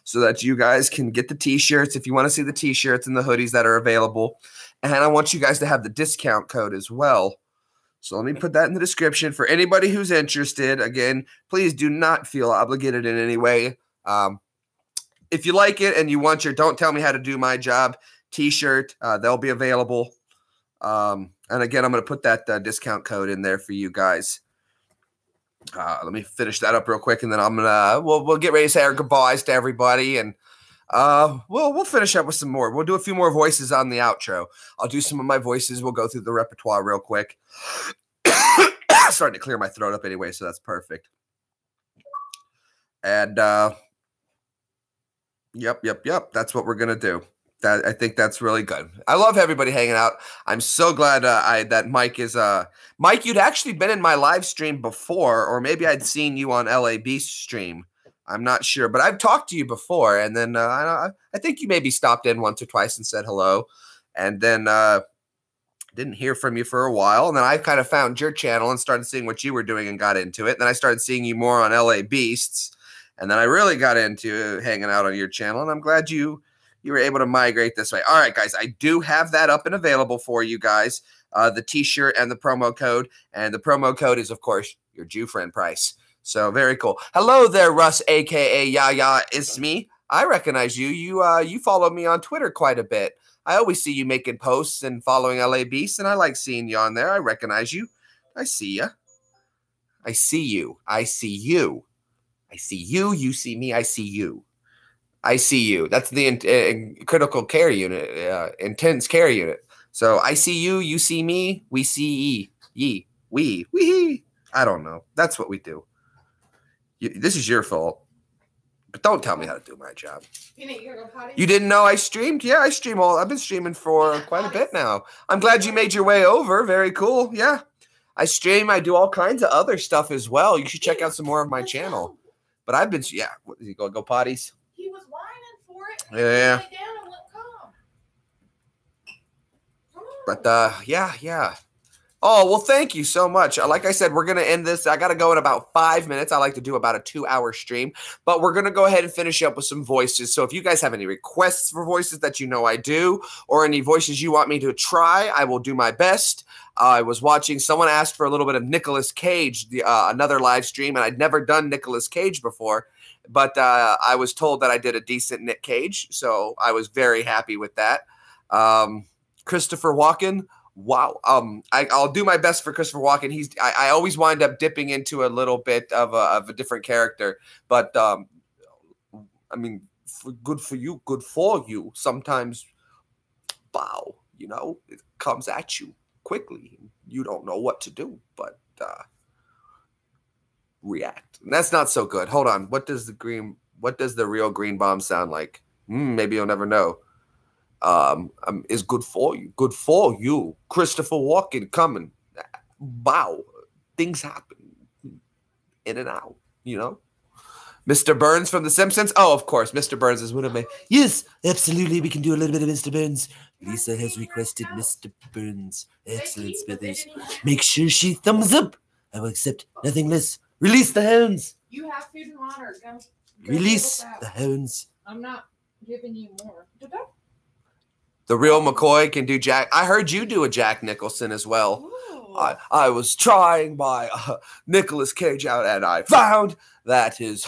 so that you guys can get the T-shirts if you want to see the T-shirts and the hoodies that are available. And I want you guys to have the discount code as well. So let me put that in the description for anybody who's interested. Again, please do not feel obligated in any way. If you like it and you want your Don't Tell Me How to Do My Job t-shirt, they'll be available. And again, I'm going to put that discount code in there for you guys. Let me finish that up real quick, and then we'll get ready to say our goodbyes to everybody, and we'll finish up with some more. We'll do a few more voices on the outro. I'll do some of my voices. We'll go through the repertoire real quick. Starting to clear my throat up anyway, so that's perfect. And yep. That's what we're gonna do. I think that's really good. I love everybody hanging out. I'm so glad that Mike is Mike. You'd actually been in my live stream before, or maybe I'd seen you on LAB stream. I'm not sure, but I've talked to you before, and then I think you maybe stopped in once or twice and said hello, and then didn't hear from you for a while, and then I kind of found your channel and started seeing what you were doing and got into it. And then I started seeing you more on LA Beasts, and then I really got into hanging out on your channel, and I'm glad you were able to migrate this way. All right, guys, I do have that up and available for you guys, the t-shirt and the promo code, and the promo code is, of course, your Jew friend price. So very cool. Hello there, Russ, a.k.a. Yaya. It's me. I recognize you. You follow me on Twitter quite a bit. I always see you making posts and following LA Beast, and I like seeing you on there. I recognize you. I see you. I see you. I see you. I see you. You see me. I see you. I see you. That's the critical care unit, intense care unit. So I see you. You see me. We see ye. We. I don't know. That's what we do. This is your fault. But don't tell me how to do my job. You didn't know I streamed? Yeah, I stream I've been streaming for quite a bit now. I'm glad you made your way over. Very cool. Yeah. I stream. I do all kinds of other stuff as well. You should check out some more of my channel. But I've been, yeah. You go potties? He was whining for it. Yeah. He down and wouldn't come. But yeah. Oh, well, thank you so much. Like I said, we're going to end this. I got to go in about 5 minutes. I like to do about a 2-hour stream, but we're going to go ahead and finish up with some voices. So if you guys have any requests for voices that you know I do, or any voices you want me to try, I will do my best. I was watching, someone asked for a little bit of Nicolas Cage, another live stream, and I'd never done Nicolas Cage before, but I was told that I did a decent Nick Cage, so I was very happy with that. Christopher Walken. Wow. I'll do my best for Christopher Walken. I always wind up dipping into a little bit of a different character, but I mean, good for you, good for you. Sometimes, wow, it comes at you quickly. You don't know what to do, but react. And that's not so good. Hold on. What does the real green bomb sound like? Maybe you'll never know. Is good for you. Good for you. Christopher Walken coming. Wow. Things happen in and out, Mr. Burns from The Simpsons. Oh, of course. Mr. Burns is one of my. Yes, absolutely. We can do a little bit of Mr. Burns. Lisa has requested Mr. Burns. Excellent, Smithers. Make sure she thumbs up. I will accept nothing less. Release the hounds. You have food and water. Go. Release the hounds. I'm not giving you more. Did that? The real McCoy can do Jack. I heard you do a Jack Nicholson as well. I was trying my Nicolas Cage out, and I found that his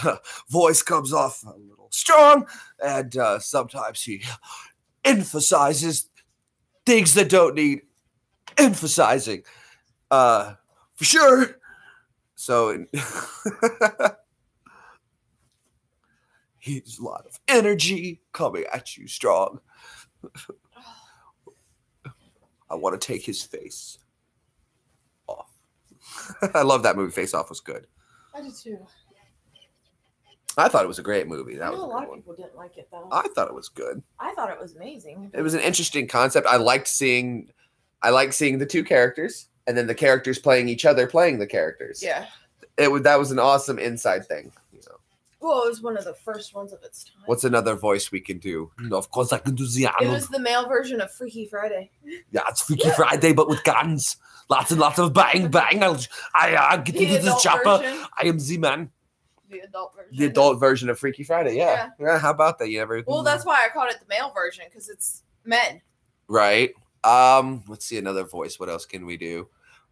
voice comes off a little strong, and sometimes he emphasizes things that don't need emphasizing. For sure. So he's a lot of energy coming at you strong. I want to take his face off. I love that movie. Face Off was good. I did too. I thought it was a great movie. That I was know a a good lot of one. people didn't like it though. I thought it was good. I thought it was amazing. It was an interesting concept. I liked seeing the two characters and then the characters playing each other, playing the characters. Yeah. That was an awesome inside thing. You know. Well, it was one of the first ones of its time. What's another voice we can do? Of course, I can do the It was the male version of Freaky Friday. Yeah, it's Freaky Friday, but with guns. Lots and lots of bang, bang. I get The into the adult chopper. version. I am the man. The adult version. The adult version of Freaky Friday. Yeah. How about that? You never. Well, that's why I called it the male version, because it's men. Right. Let's see another voice. What else can we do?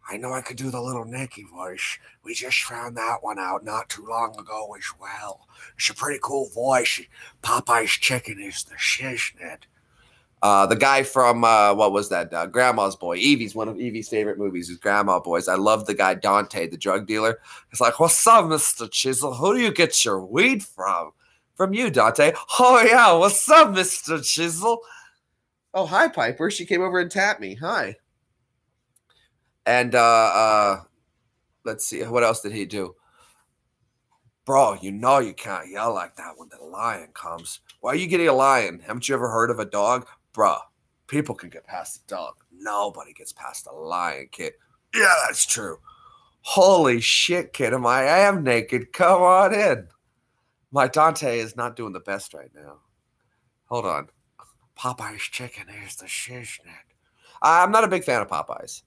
I know I could do the little Nicky voice. We just found that one out not too long ago as well. It's a pretty cool voice. Popeye's chicken is the shiznit. The guy from what was that? Grandma's Boy. One of Evie's favorite movies is Grandma Boys. I love the guy Dante, the drug dealer. It's like, what's up, Mr. Chisel? Who do you get your weed from? From you, Dante. Oh yeah, what's up, Mr. Chisel? Oh, hi, Piper. She came over and tapped me. Hi. And let's see, what else did he do? Bro, you know you can't yell like that when the lion comes. Why are you getting a lion? Haven't you ever heard of a dog? Bruh, people can get past a dog. Nobody gets past a lion, kid. Yeah, that's true. Holy shit, kid. I am naked. Come on in. My Dante is not doing the best right now. Hold on. Popeye's chicken is the shiznit. I'm not a big fan of Popeyes.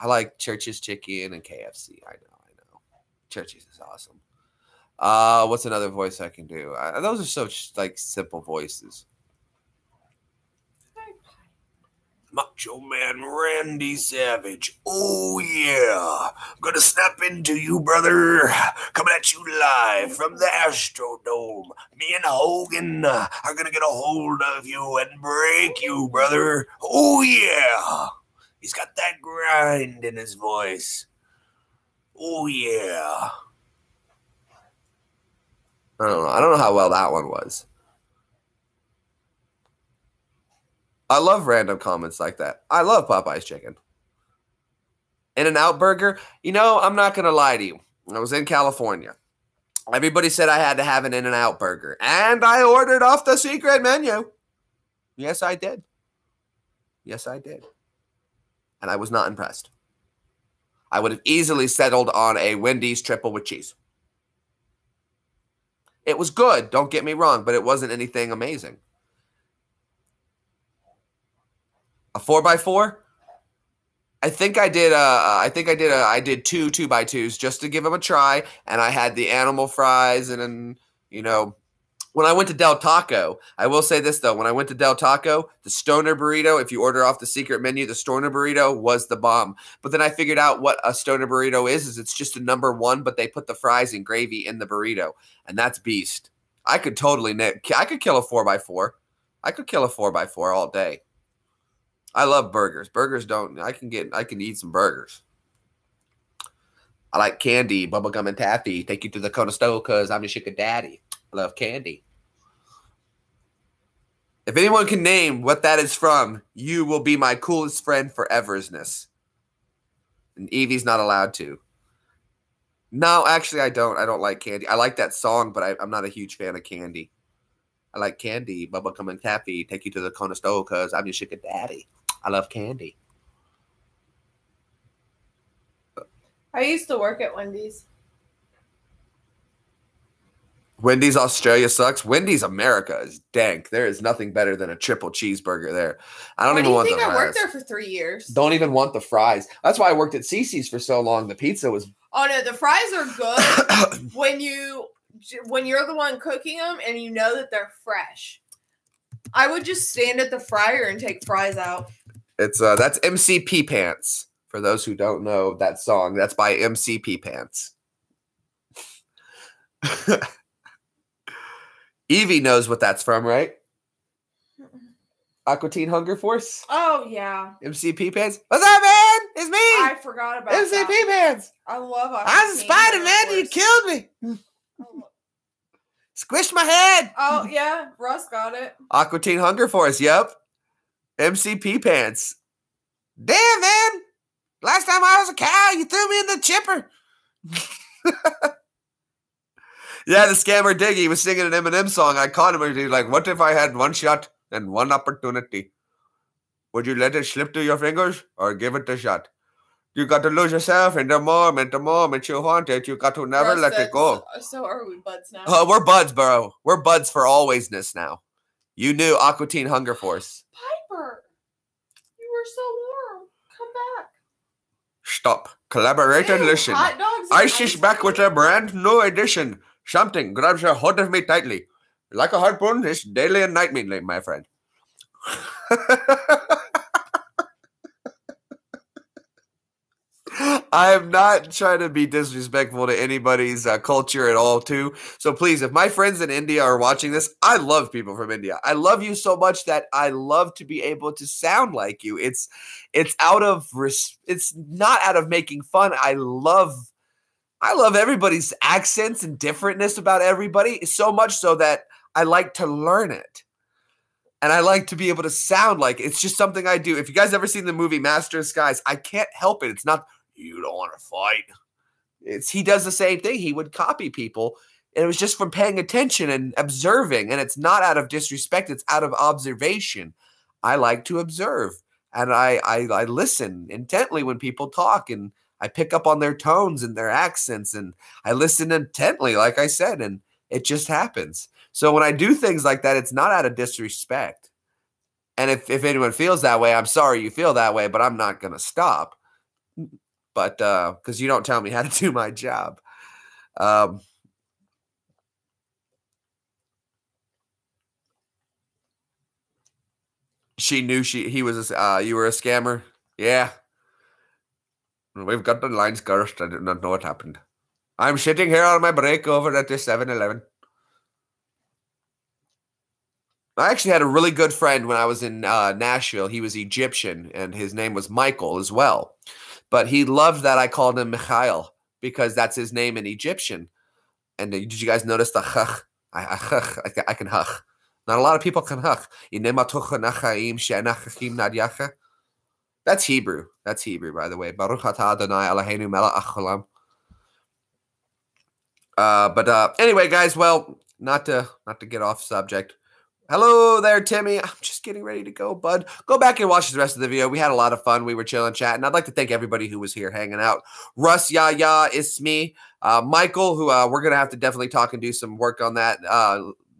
I like Church's Chicken and KFC. I know. Church's is awesome. What's another voice I can do? Those are such like simple voices. Macho Man Randy Savage. Oh yeah. I'm gonna snap into you, brother. Coming at you live from the Astrodome. Me and Hogan are gonna get a hold of you and break you, brother. Oh yeah. He's got that grind in his voice. Oh, yeah. I don't know how well that one was. I love random comments like that. I love Popeye's chicken. In-N-Out Burger. You know, I'm not going to lie to you. I was in California. Everybody said I had to have an In-N-Out Burger. And I ordered off the secret menu. Yes, I did. Yes, I did. And I was not impressed. I would have easily settled on a Wendy's triple with cheese. It was good, don't get me wrong, but it wasn't anything amazing. A 4x4? I did two 2x2s just to give them a try, and I had the animal fries, and then, you know, when I went to Del Taco, I will say this, though. When I went to Del Taco, the Stoner Burrito, if you order off the secret menu, the Stoner Burrito was the bomb. But then I figured out what a Stoner Burrito is it's just a number one, but they put the fries and gravy in the burrito. And that's beast. I could kill a 4x4. I could kill a 4x4 all day. I love burgers. I can eat some burgers. I like candy, bubblegum and taffy. Take you to the Kona Stove because I'm your sugar daddy. I love candy. If anyone can name what that is from, you will be my coolest friend foreversness. And Evie's not allowed to. No, actually, I don't. I don't like candy. I like that song, but I'm not a huge fan of candy. I like candy, bubblegum and taffy. Take you to the Kona Stove because I'm your sugar daddy. I love candy. I used to work at Wendy's. Wendy's Australia sucks. Wendy's America is dank. There is nothing better than a triple cheeseburger there. I don't even want the fries. I worked there for 3 years. Don't even want the fries. That's why I worked at Cece's for so long. The pizza was... Oh, no. The fries are good when you when you're the one cooking them and you know that they're fresh. I would just stand at the fryer and take fries out. It's that's MCP Pants. For those who don't know that song, that's by MCP Pants. Evie knows what that's from, right? Aqua Teen Hunger Force? Oh, yeah. MCP Pants? What's up, man? It's me! I forgot about MCP that. Pants! I love Aqua I'm Teen Spider-Man, Hunger you Force. killed me! Squish my head! Oh, yeah. Russ got it. Aqua Teen Hunger Force, yep. MCP Pants. Damn, man! Last time I was a cow, you threw me in the chipper. Yeah, the scammer Diggy was singing an Eminem song. I caught him and he was like, what if I had one shot and one opportunity? Would you let it slip through your fingers or give it a shot? You got to lose yourself in the moment you want it. You got to never Russ let said, it go. So are we buds now? Oh, we're buds, bro. We're buds for alwaysness now. You knew Aqua Teen Hunger Force. Piper, you were so warm. Come back. Stop. Collaborate and Ew, listen. hot dogs and Ice ice is back cream. with a brand new edition. Something grabs a hold of me tightly. Like a harpoon, it's daily and nightly, my friend. I am not trying to be disrespectful to anybody's culture at all, too. So please, if my friends in India are watching this, I love people from India. I love you so much that I love to be able to sound like you. It's out of it's not out of making fun. I love everybody's accents and differentness about everybody, so much so that I like to learn it. And I like to be able to sound like it. It's just something I do. If you guys ever seen the movie Master of Skies, I can't help it. It's not, you don't want to fight. He does the same thing. He would copy people. And it was just from paying attention and observing. And it's not out of disrespect. It's out of observation. I like to observe. And I listen intently when people talk. And I pick up on their tones and their accents. And I listen intently, like I said. And it just happens. So when I do things like that, it's not out of disrespect. And if anyone feels that way, I'm sorry you feel that way, but I'm not going to stop. But because you don't tell me how to do my job. She knew he was you were a scammer. Yeah. We've got the lines cursed. I did not know what happened. I'm sitting here on my break over at the 7-Eleven. I actually had a really good friend when I was in Nashville. He was Egyptian, and his name was Michael as well. But he loved that I called him Mikhail because that's his name in Egyptian. And did you guys notice the chach? I can hach. Not a lot of people can hach. That's Hebrew. That's Hebrew, by the way. Baruch atah Adonai Eloheinu melech haolam. But anyway, guys, well, not to get off subject. Hello there, Timmy. I'm just getting ready to go, bud. Go back and watch the rest of the video. We had a lot of fun. We were chilling, chatting. I'd like to thank everybody who was here hanging out. Russ, Yaya, Ismi, Michael, who we're going to have to definitely talk and do some work on that.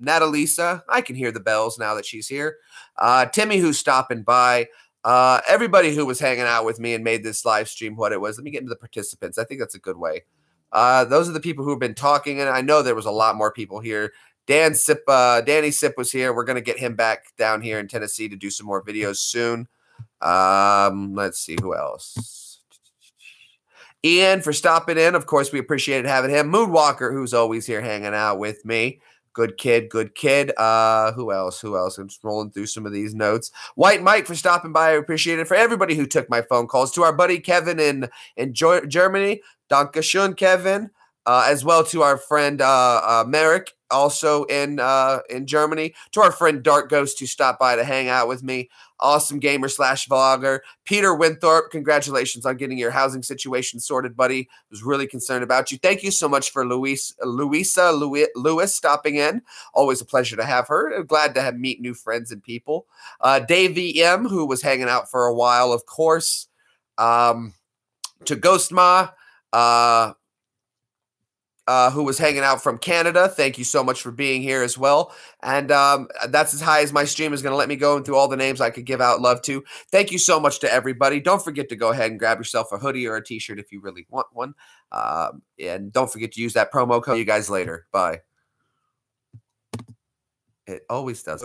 Natalisa, I can hear the bells now that she's here. Timmy, who's stopping by. Everybody who was hanging out with me and made this live stream what it was. Let me get into the participants. I think that's a good way. Those are the people who have been talking, and I know there was a lot more people here. Danny Sip was here. We're going to get him back down here in Tennessee to do some more videos soon. Let's see who else. Ian for stopping in. Of course, we appreciated having him. Moonwalker, who's always here hanging out with me. Good kid, good kid. Who else? I'm just rolling through some of these notes. White Mike for stopping by. I appreciate it. For everybody who took my phone calls. To our buddy Kevin in Germany. Danke schön, Kevin. As well to our friend Merrick, also in Germany. To our friend Dark Ghost, who stopped by to hang out with me. Awesome gamer / vlogger. Peter Winthorpe, congratulations on getting your housing situation sorted, buddy. Was really concerned about you. Thank you so much for Lewis stopping in. Always a pleasure to have her. Glad to meet new friends and people. Dave VM, who was hanging out for a while, of course. To Ghost Ma. who was hanging out from Canada. Thank you so much for being here as well. And that's as high as my stream is going to let me go and through all the names I could give out love to. Thank you so much to everybody. Don't forget to go ahead and grab yourself a hoodie or a t-shirt if you really want one. And don't forget to use that promo code. See you guys later. Bye. It always does.